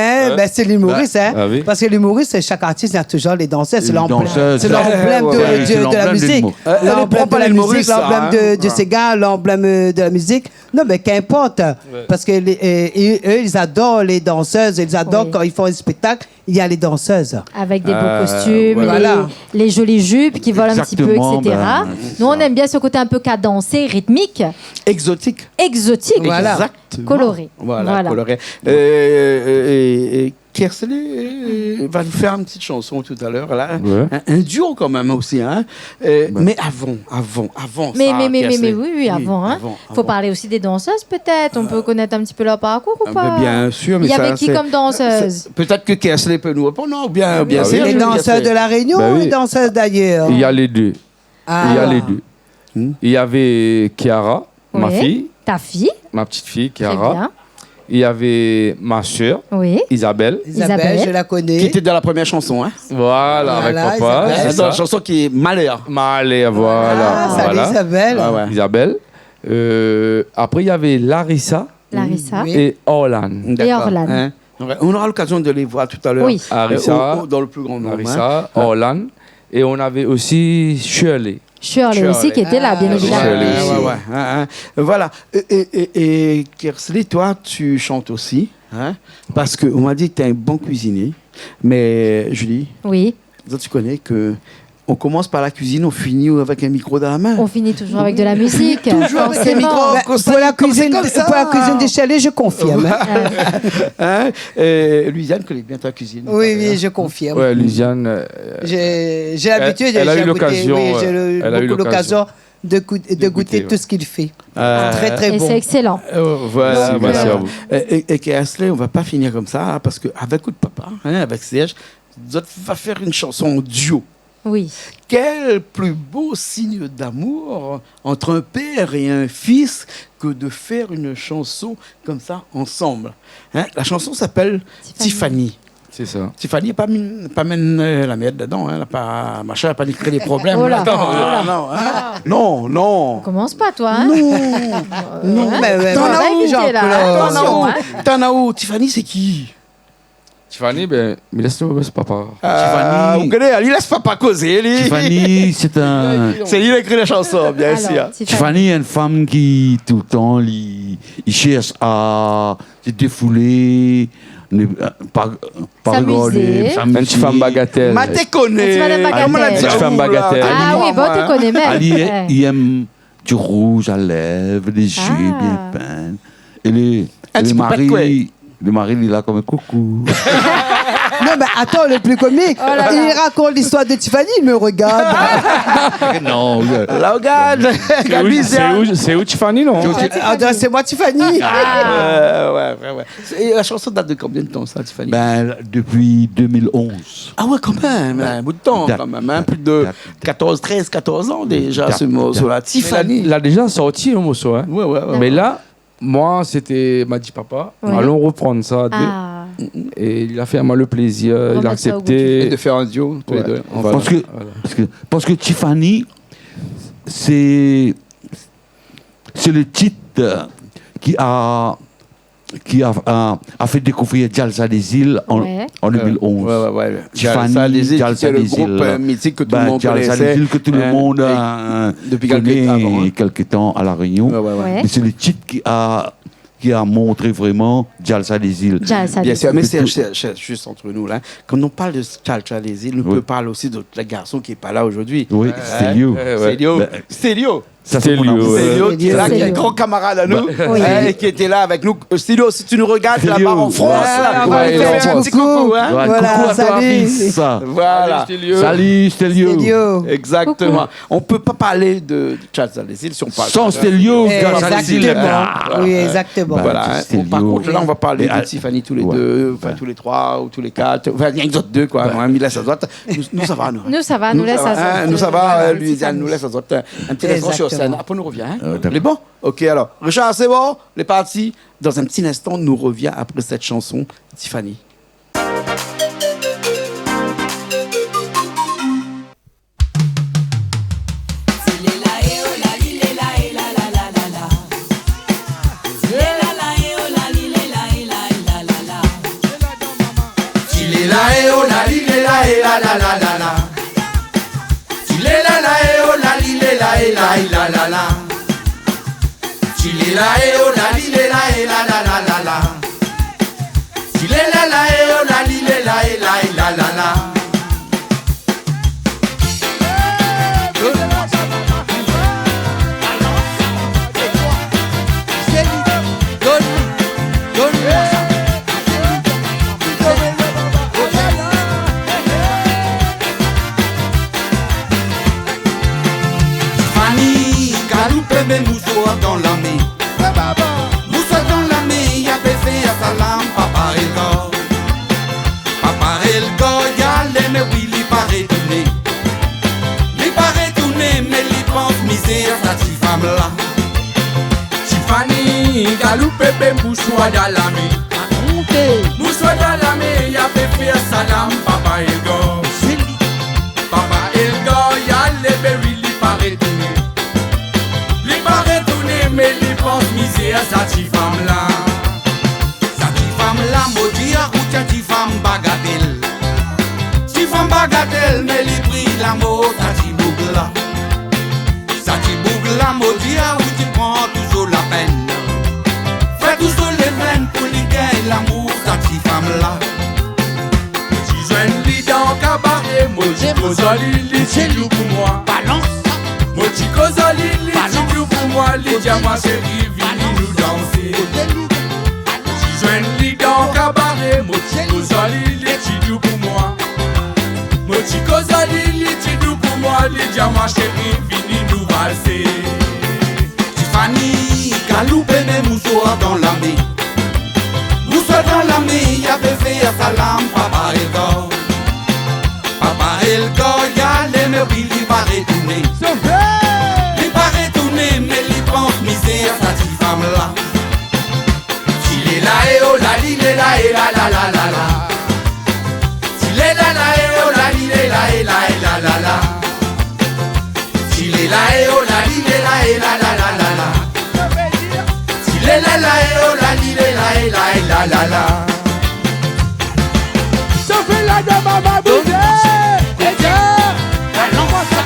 Speaker 3: c'est l'humoriste.
Speaker 5: Ah oui.
Speaker 3: Parce que l'humoriste, chaque artiste a toujours les danseuses. C'est
Speaker 4: Les
Speaker 3: l'emblème
Speaker 4: danseuses.
Speaker 3: c'est l'emblème
Speaker 4: Ouais, c'est
Speaker 3: de la
Speaker 4: l'emblème
Speaker 3: musique.
Speaker 4: de l'humour.
Speaker 3: L'emblème de la
Speaker 1: l'humoriste,
Speaker 3: musique,
Speaker 1: ça,
Speaker 3: l'emblème de ces gars, l'emblème de la musique. Non, mais qu'importe. Parce que eux, ils adorent les danseuses. Ils adorent
Speaker 2: Oui.
Speaker 3: quand ils font un spectacle, il y a les danseuses.
Speaker 2: Avec des beaux costumes,
Speaker 3: voilà.
Speaker 2: les jolies jupes qui volent un petit peu,
Speaker 4: Exactement,
Speaker 2: etc. Nous, on aime bien ce côté un peu cadencé, rythmique,
Speaker 1: Exotique.
Speaker 2: exotique,
Speaker 3: Voilà.
Speaker 1: Exactement.
Speaker 2: coloré.
Speaker 1: Voilà, coloré. Kersely va nous faire une petite chanson tout à l'heure, là.
Speaker 5: Ouais.
Speaker 1: Un duo quand même aussi, hein. Mais avant
Speaker 2: Mais,
Speaker 1: ça, Kersely.
Speaker 2: oui, avant. Hein. Faut parler aussi des danseuses, peut-être. On peut connaître un petit peu leur parcours ou pas?
Speaker 1: Bien sûr, mais
Speaker 2: Il y
Speaker 1: ça,
Speaker 2: avait qui
Speaker 1: c'est-
Speaker 2: comme danseuse?
Speaker 1: Peut-être que Kersely peut nous répondre. Non, bien
Speaker 5: Ah
Speaker 1: sûr.
Speaker 3: Les danseuses de la Réunion
Speaker 5: Ben
Speaker 3: ou
Speaker 5: oui.
Speaker 3: les danseuses d'ailleurs?
Speaker 5: Il y a les deux.
Speaker 3: Ah.
Speaker 5: Il y a les deux. Il y avait Chiara, ma
Speaker 2: Oui.
Speaker 5: fille,
Speaker 2: Ta fille,
Speaker 5: ma petite fille
Speaker 2: très
Speaker 5: Chiara.
Speaker 2: bien.
Speaker 5: Il y avait ma soeur,
Speaker 2: Oui.
Speaker 5: Isabelle.
Speaker 3: Isabelle, je la
Speaker 1: Qui
Speaker 3: connais.
Speaker 1: était dans la première chanson, hein.
Speaker 5: Voilà, avec
Speaker 3: Voilà,
Speaker 5: papa.
Speaker 3: Isabelle.
Speaker 5: c'est
Speaker 1: Dans la
Speaker 5: ça.
Speaker 1: chanson qui est Malheur.
Speaker 5: Allez, voilà.
Speaker 3: Ah, salut
Speaker 5: voilà.
Speaker 3: Isabelle.
Speaker 1: Ah ouais.
Speaker 5: Isabelle. Après, il y avait Larissa
Speaker 2: Larissa.
Speaker 3: Oui.
Speaker 5: et Orlan.
Speaker 1: D'accord.
Speaker 2: Orlan.
Speaker 1: Hein. Ouais, on aura l'occasion de les voir tout à l'heure.
Speaker 2: Oui.
Speaker 5: Larissa,
Speaker 1: Dans le plus grand nombre. hein.
Speaker 5: Larissa, Orlan. Et on avait aussi Shirley.
Speaker 2: Shirley aussi, qui était là, bien
Speaker 3: Ah,
Speaker 2: évidemment.
Speaker 5: Shirley
Speaker 1: Ouais,
Speaker 5: aussi.
Speaker 1: ouais, hein. Voilà. Et Kersely, toi, tu chantes aussi. Hein? Parce qu'on m'a dit que tu es un bon cuisinier. Mais Julie,
Speaker 2: Oui.
Speaker 1: toi, tu connais que on commence par la cuisine, on finit avec un micro dans la main.
Speaker 2: On finit toujours avec de la musique.
Speaker 1: Toujours avec des
Speaker 2: forcément.
Speaker 1: micros.
Speaker 3: Ben, pour la cuisine,
Speaker 1: comme ça.
Speaker 3: pour la cuisine des chalets, je confirme.
Speaker 1: Hein? Louisiane connaît bien ta cuisine.
Speaker 3: Oui, oui, je confirme.
Speaker 5: Ouais, Luciane.
Speaker 3: J'ai l'habitude,
Speaker 5: Elle a
Speaker 3: j'ai
Speaker 5: eu
Speaker 3: goûté,
Speaker 5: l'occasion,
Speaker 3: oui, j'ai
Speaker 5: elle a eu
Speaker 3: beaucoup l'occasion de goûter tout ce qu'il fait. Très, très
Speaker 2: Et
Speaker 3: bon.
Speaker 2: c'est excellent.
Speaker 1: Voilà,
Speaker 2: Donc,
Speaker 1: merci à vous. Et Kesley, on va pas finir comme ça, hein, parce qu'avec Coup de Papa, hein, avec Serge, on va faire une chanson en duo.
Speaker 2: Oui.
Speaker 1: Quel plus beau signe d'amour entre un père et un fils que de faire une chanson comme ça ensemble. Hein, la chanson s'appelle Tiffany.
Speaker 5: C'est ça.
Speaker 1: Tiffany pas même la merde dedans, hein, elle a pas machin, elle a pas créé des problèmes.
Speaker 2: Oh là.
Speaker 1: Attends,
Speaker 2: Oh là.
Speaker 1: non, hein. non.
Speaker 2: Commence pas, toi. Hein
Speaker 3: Non, mais
Speaker 1: T'en as où,
Speaker 3: Jean-Claude?
Speaker 2: Attention, hein.
Speaker 1: T'en as où? Tiffany, c'est qui?
Speaker 5: Tiffany, ben, mais laisse-le papa.
Speaker 1: Vous connaissez, il laisse papa causer.
Speaker 4: Tiffany, c'est un...
Speaker 1: C'est lui qui a écrit la chanson, bien sûr.
Speaker 2: Alors,
Speaker 4: Tiffany est une femme qui, tout le temps, il cherche à se défouler, pas rigoler,
Speaker 5: Une petite femme bagatelle.
Speaker 1: Ma te connais.
Speaker 2: Petite madame bagatelle.
Speaker 1: Comment on a dit
Speaker 5: Petite
Speaker 1: ça,
Speaker 5: femme
Speaker 1: là?
Speaker 5: bagatelle.
Speaker 2: Ah oui, bon, tu connais même.
Speaker 4: Il aime du rouge à lèvres, des yeux bien peints. Et le mari, il est là comme un coucou.
Speaker 3: Non, mais attends, le plus comique,
Speaker 2: Oh là là.
Speaker 3: il raconte l'histoire de Tiffany, il me regarde.
Speaker 4: Non,
Speaker 1: Là, regarde.
Speaker 5: C'est où Tiffany, non?
Speaker 3: Ah, c'est moi, Tiffany.
Speaker 1: Ouais. Et la chanson date de combien de temps, ça, Tiffany?
Speaker 4: ben, depuis 2011.
Speaker 1: Ah ouais, quand même, un bout de temps, quand même. Hein, plus de 14 ans déjà, ce morceau-là. Tiffany.
Speaker 5: Il a déjà sorti le morceau, hein.
Speaker 1: Ouais.
Speaker 5: Mais là, moi, c'était m'a dit papa,
Speaker 2: Ouais.
Speaker 5: allons reprendre ça.
Speaker 2: Ah.
Speaker 5: Et il a fait vraiment le plaisir, il a
Speaker 2: Remettre ça au goût
Speaker 5: accepté.
Speaker 1: Et de faire un duo, tous les deux.
Speaker 5: Voilà.
Speaker 4: Parce que Tiffany, c'est le titre qui a fait découvrir Jalsa des Îles en 2011.
Speaker 1: Ouais.
Speaker 4: Tiffany,
Speaker 1: c'est le groupe mythique que tout le monde
Speaker 4: Jalsa
Speaker 1: connaissait.
Speaker 4: des Îles que tout le monde
Speaker 1: depuis
Speaker 4: connaît quelques temps à La Réunion.
Speaker 2: Ouais.
Speaker 4: Mais c'est le titre qui a montré vraiment Jalsa des Îles.
Speaker 2: Bien
Speaker 1: sûr, mais c'est juste entre nous, là. Quand on parle de Jalsa des Îles, on peut parler aussi de le garçon qui n'est pas là aujourd'hui.
Speaker 4: Oui, Stélio.
Speaker 1: Stélio.
Speaker 4: Ça, c'est mon amour.
Speaker 1: Stélio qui est là, qui est un grand camarade à nous, et qui était là avec nous. Stélio, si tu nous regardes là-bas en France, on va faire un petit coucou. Hein.
Speaker 3: Voilà,
Speaker 4: coucou à toi,
Speaker 3: salut.
Speaker 4: fils.
Speaker 1: Voilà.
Speaker 4: Salut, Stélio.
Speaker 3: Stélio.
Speaker 1: Exactement. On ne peut pas parler de Jalsa des Îles si on parle
Speaker 4: Sans Stélio, Jalsa des Îles.
Speaker 3: Exactement. Oui, exactement.
Speaker 1: Voilà.
Speaker 4: Stélio.
Speaker 1: Par contre, là, on va parler
Speaker 4: Mais
Speaker 1: de Tiffany tous les deux, enfin tous les trois ou tous les quatre. Enfin, il y a une autre deux, quoi. Nous, laisse à autres. Nous, ça va, nous.
Speaker 2: Nous, ça va, nous laisse à
Speaker 1: Hein, nous, ça va, lui, Diane, nous laisse à autres. Un petit instant sur scène. Après, nous revient. Hein. Les bons? Ok, alors. Richard, c'est bon? Les parties. Dans un petit instant, nous revient après cette chanson, Tiffany.
Speaker 6: Dans la mer, Moussa dans la mer, il a fait à salam, papa et go. Papa et go, y'a mais oui, il paraît tourner. Il paraît tourner, mais il pense misère à cette femme-là. Tiffany, galoupe, bébé, mouchoua dans la mer. Mouchoua dans la mer, il a fait à salam, papa et go. Papa et go, y'a mais oui, il paraît tourner. Mais les pense misère à cette femme-là. Cette femme-là, maudit à route, cette femme bagatelle. Cette femme bagatelle, mais les prix l'amour, cette boucle-là. Cette boucle-là, maudit à route, tu prends toujours la peine. Fais toujours les veines pour les gagner l'amour, cette femme-là. Si je viens lit dans le cabaret, maudit Kozoli, c'est loup pour moi. Balance. Maudit Kozoli, pour moi, les diamants chéris, venez nous danser. Si je viens lit dans le cabaret, Moti Kozoli, les tidou pour moi. Moti Kozoli, les tidou pour moi, les diamants chéris, venez nous valser. salam, papa Elgo. Papa Elgo, y'a les meubles, il va retourner. Il va retourner, mais il pense miser à sa petite femme là. S'il est là et oh là, il est là et là la la la la. S'il est là et oh là, il est là et là et la la la. S'il est là et oh là, il est là et la la la la la. S'il est là et oh là, il est là et là et la la la.
Speaker 8: Sophie la de maman boudé. Et Dieu, allons-moi ça.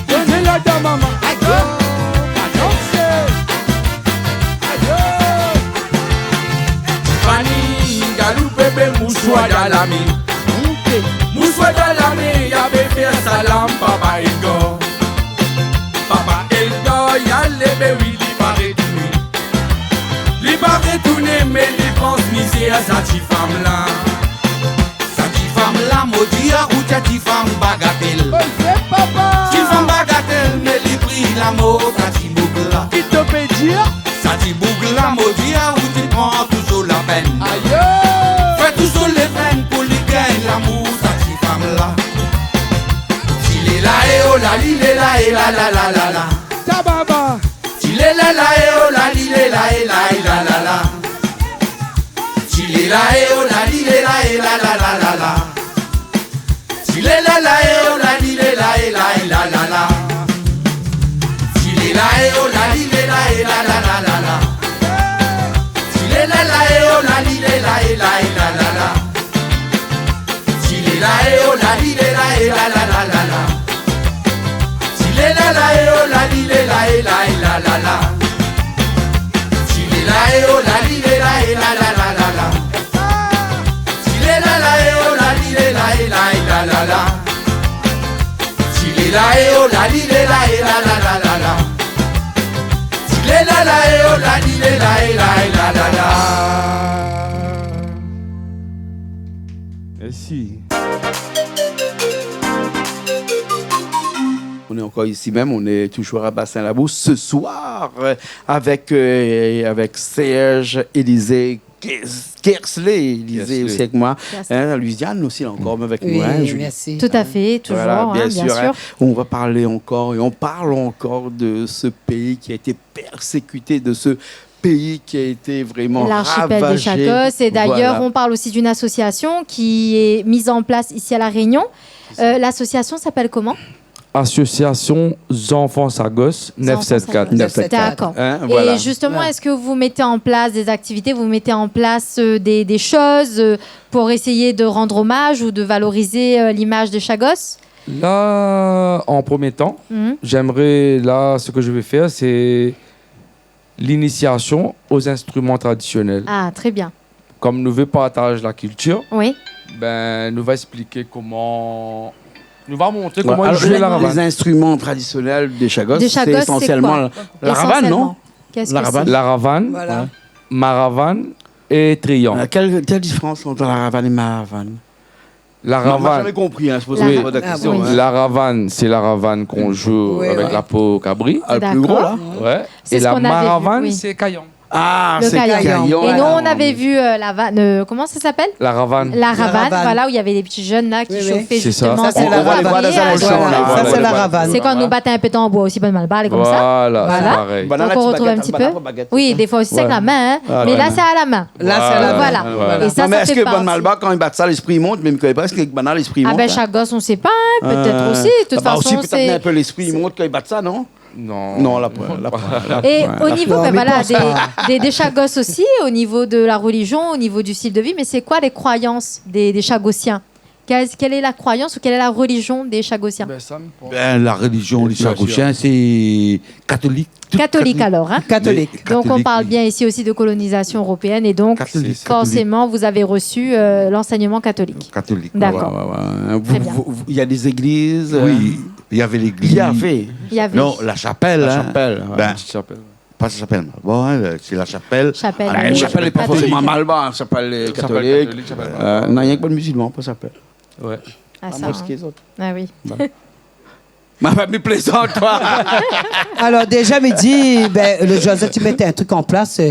Speaker 8: Sophie la de maman.
Speaker 6: Fanny, galou bébé mouchoua d'alami. Mouchoua d'alami, y'a bébé salam, papa Elgo. Papa Elgo, y'a les bébés, il va retourner. Il va retourner, mais il pense miser à sa petite femme là. Sa petite femme là, maudit à route, sa petite femme bagatelle. Petite femme bagatelle, mais il prie l'amour, sa petite boucle là.
Speaker 8: Qui te peut dire?
Speaker 6: Sa petite boucle là, maudit à route, il prend toujours la peine.
Speaker 8: Aïe!
Speaker 6: Fais toujours les peines pour lui gagner l'amour, sa petite femme là. S'il est là et oh là, il est là et la la la la la.
Speaker 8: Ta baba!
Speaker 6: S'il est là et oh là, il est là et la et la la la. S'il est là et oh là, il est là et la la la la la. S'il est là et oh là, il est là et la et la la la. S'il est là et oh là, il est là et la la la la la. S'il est là et oh là, il est là et la et la la la. S'il est là et oh là, il est là et la la la la la. S'il est là et oh là, il est là et la et la la la. S'il est là et oh là, il est là et la la la la la. S'il est là et oh là, il est là et la et la la la. S'il est là et oh là, il est là et la la la la la. S'il est là et oh là, il est là et la et la la la.
Speaker 5: Merci.
Speaker 1: On est encore ici même, on est toujours à Bassin-Labou ce soir avec Serge, Élisée, Kersley, Élisée aussi avec moi, Louisiane aussi encore avec nous.
Speaker 3: Oui, merci.
Speaker 2: Tout à fait, toujours,
Speaker 1: Voilà, bien
Speaker 2: bien sûr.
Speaker 1: On va parler encore et on parle encore de ce pays qui a été persécuté, de ce pays qui a été vraiment
Speaker 2: L'archipel des
Speaker 1: ravagé.
Speaker 2: Chagos. Et d'ailleurs,
Speaker 1: Voilà.
Speaker 2: on parle aussi d'une association qui est mise en place ici à La Réunion. L'association s'appelle comment?
Speaker 5: Association Enfants Sagos 974.
Speaker 1: 974.
Speaker 2: D'accord.
Speaker 1: Hein, voilà.
Speaker 2: Et justement,
Speaker 3: Ouais.
Speaker 2: est-ce que vous mettez en place des activités, vous mettez en place des choses pour essayer de rendre hommage ou de valoriser l'image des Chagos?
Speaker 5: Là, en premier temps, j'aimerais, là, ce que je vais faire, c'est l'initiation aux instruments traditionnels.
Speaker 2: Ah, très bien.
Speaker 5: Comme nous veut partager la culture,
Speaker 2: Oui.
Speaker 5: ben, nous va expliquer comment... Nous va montrer
Speaker 1: Ouais,
Speaker 5: comment
Speaker 1: alors,
Speaker 5: jouer la
Speaker 1: les
Speaker 5: ravane.
Speaker 1: instruments traditionnels des Chagos,
Speaker 2: Des Chagos,
Speaker 1: c'est
Speaker 2: c'est
Speaker 1: essentiellement la ravane, non?
Speaker 2: Essentiellement. Qu'est-ce
Speaker 1: La
Speaker 2: que
Speaker 1: ravane.
Speaker 2: c'est?
Speaker 5: La ravane,
Speaker 3: Voilà.
Speaker 5: maravane et triangle.
Speaker 1: Quelle différence entre la ravane et ma ravane?
Speaker 5: La
Speaker 1: Moi,
Speaker 5: ravane,
Speaker 1: j'avais compris, hein, je pose
Speaker 2: La-
Speaker 1: pas de
Speaker 3: Ah,
Speaker 1: question.
Speaker 3: oui.
Speaker 1: hein.
Speaker 5: la ravane, c'est la ravane qu'on joue
Speaker 3: Oui,
Speaker 5: avec
Speaker 3: oui.
Speaker 5: la peau cabri.
Speaker 1: Ah, le plus gros, là?
Speaker 5: Ouais.
Speaker 2: C'est
Speaker 5: Et
Speaker 2: ce
Speaker 5: la
Speaker 2: qu'on avait vu,
Speaker 5: maravane,
Speaker 2: oui.
Speaker 5: c'est caillant.
Speaker 1: Ah,
Speaker 2: Le
Speaker 1: c'est
Speaker 2: Caillan.
Speaker 1: Caillan.
Speaker 2: Et nous, on
Speaker 1: alors.
Speaker 2: avait vu la vanne, comment ça s'appelle?
Speaker 5: La ravane.
Speaker 2: La ravane,
Speaker 3: ravane.
Speaker 2: voilà, où il y avait des petits jeunes là qui
Speaker 3: Oui, oui.
Speaker 2: chauffaient
Speaker 5: C'est ça.
Speaker 2: justement.
Speaker 3: Ça, c'est
Speaker 2: pour
Speaker 3: la
Speaker 2: pouvoir
Speaker 3: ravane.
Speaker 2: briller,
Speaker 1: Voilà,
Speaker 2: hein.
Speaker 1: ça,
Speaker 3: Voilà,
Speaker 1: voilà,
Speaker 3: ça c'est la
Speaker 1: voilà.
Speaker 3: ravane.
Speaker 2: C'est quand on nous battait un pétant en bois aussi, pas de mal balle comme ça.
Speaker 5: Voilà,
Speaker 2: Voilà.
Speaker 5: c'est pareil.
Speaker 1: Banane,
Speaker 2: Donc on
Speaker 1: la
Speaker 2: retrouve
Speaker 1: petite
Speaker 2: un petit
Speaker 1: baguette,
Speaker 2: peu.
Speaker 1: baguette,
Speaker 2: Oui,
Speaker 1: c'est
Speaker 2: des fois aussi c'est avec
Speaker 1: Ouais.
Speaker 2: la main, hein.
Speaker 1: Ah,
Speaker 2: Mais
Speaker 1: ouais.
Speaker 2: là c'est à la main.
Speaker 3: Là, c'est la
Speaker 2: Voilà.
Speaker 5: Voilà.
Speaker 2: Et ça,
Speaker 1: Non, mais
Speaker 2: ça
Speaker 1: est-ce
Speaker 2: fait
Speaker 1: que
Speaker 2: pas
Speaker 1: Bonne
Speaker 2: aussi.
Speaker 1: Malba, quand il bat ça, l'esprit monte, mais Michael Parce que banane, l'esprit
Speaker 2: Ah
Speaker 1: monte.
Speaker 2: ben
Speaker 1: hein.
Speaker 2: chaque gosse on sait pas, hein, peut-être aussi. De toute
Speaker 1: Bah, aussi,
Speaker 2: façon
Speaker 1: peut-être
Speaker 2: c'est.
Speaker 1: un peu l'esprit monte quand il bat ça, non?
Speaker 5: Non.
Speaker 1: Non, là,
Speaker 2: Et au niveau
Speaker 3: Non,
Speaker 2: ben
Speaker 3: mais
Speaker 2: voilà,
Speaker 3: pense pas.
Speaker 2: des chagos aussi, au niveau de la religion, au niveau du style de vie, mais c'est quoi les croyances des chagossiens? Quelle est la croyance ou quelle est la religion des chagossiens?
Speaker 5: Ben, ça me porte.
Speaker 4: Ben, la religion des
Speaker 5: Bien sûr.
Speaker 4: Chagossiens, c'est catholique. toute
Speaker 2: Catholique alors, hein?
Speaker 3: Catholique.
Speaker 2: Donc on
Speaker 4: Catholique,
Speaker 2: parle
Speaker 4: oui.
Speaker 2: bien ici aussi de colonisation européenne et donc
Speaker 4: Catholique.
Speaker 2: forcément vous avez reçu l'enseignement catholique.
Speaker 4: Catholique.
Speaker 2: D'accord. Très bien.
Speaker 1: Il y a des églises.
Speaker 4: Oui, il y avait l'église.
Speaker 1: Il y avait.
Speaker 2: Il y avait
Speaker 4: Non, la chapelle.
Speaker 1: La
Speaker 4: hein.
Speaker 1: chapelle. ouais.
Speaker 4: Ben,
Speaker 5: Petite chapelle.
Speaker 4: pas la chapelle. Bon, hein, c'est la chapelle.
Speaker 2: chapelle.
Speaker 1: Ah, la chapelle n'est pas
Speaker 2: catholique.
Speaker 1: forcément Malba, chapelle
Speaker 5: Chapelle
Speaker 1: catholique.
Speaker 5: catholique, chapelle
Speaker 1: Non, il n'y a que pas de musulmans, pas chapelle.
Speaker 5: Ouais.
Speaker 2: Ah,
Speaker 1: La
Speaker 2: ça,
Speaker 1: mosquée,
Speaker 2: hein.
Speaker 1: les autres.
Speaker 2: Ah oui.
Speaker 1: Ma famille plaisante, toi.
Speaker 3: Alors, déjà, midi, le Joseph, tu mettais un truc en place,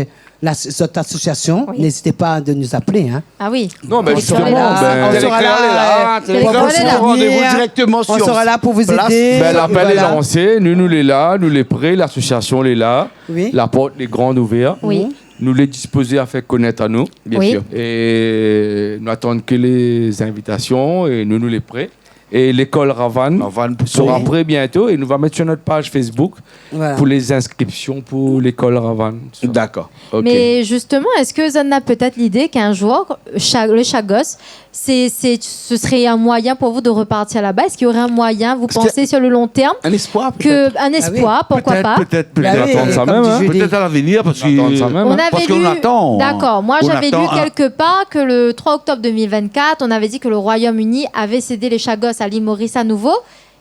Speaker 3: cette association.
Speaker 2: Oui.
Speaker 3: N'hésitez pas à nous appeler. Hein.
Speaker 2: Ah oui.
Speaker 5: Non, ben
Speaker 3: On sera
Speaker 5: justement,
Speaker 3: là, on sera là,
Speaker 2: Téléclair
Speaker 3: pour
Speaker 2: est là.
Speaker 3: vous
Speaker 1: Rendez-vous
Speaker 3: soutenir.
Speaker 1: directement sur
Speaker 3: On sera là pour vous
Speaker 1: place.
Speaker 3: aider.
Speaker 5: ben, l'appel
Speaker 3: Voilà.
Speaker 5: est lancé, nous les là, nous les prêts, l'association les là,
Speaker 3: Oui.
Speaker 5: la porte les grandes ouvertes,
Speaker 2: Oui.
Speaker 5: nous les disposés à faire connaître à nous,
Speaker 1: Bien
Speaker 2: Oui.
Speaker 1: sûr.
Speaker 5: et nous attendons que les invitations et nous les prêts. Et l'école Ravan sera prêt bientôt et nous va mettre sur notre page Facebook
Speaker 3: Voilà.
Speaker 5: pour les inscriptions pour l'école Ravan.
Speaker 1: D'accord. Ok.
Speaker 2: Mais justement, est-ce que Zan a peut-être l'idée qu'un jour, le Chagos, ce serait un moyen pour vous de repartir là-bas? Est-ce qu'il y aurait un moyen, vous pensez sur le long terme,
Speaker 1: Un espoir, peut-être.
Speaker 2: un espoir, pourquoi pas?
Speaker 4: Peut-être.
Speaker 3: Ah oui,
Speaker 5: attendre ça
Speaker 3: comme
Speaker 5: même,
Speaker 3: dit
Speaker 5: hein.
Speaker 3: Julie.
Speaker 4: Peut-être à l'avenir, parce
Speaker 5: On attend ça
Speaker 4: que...
Speaker 5: même.
Speaker 2: On
Speaker 5: hein.
Speaker 2: avait
Speaker 4: Parce qu'on
Speaker 2: lu,
Speaker 4: attend.
Speaker 2: d'accord. Moi,
Speaker 4: On
Speaker 2: j'avais lu
Speaker 4: attend un-
Speaker 2: quelque part que le 3 octobre 2024, on avait dit que le Royaume-Uni avait cédé les Chagos à l'île Maurice à nouveau.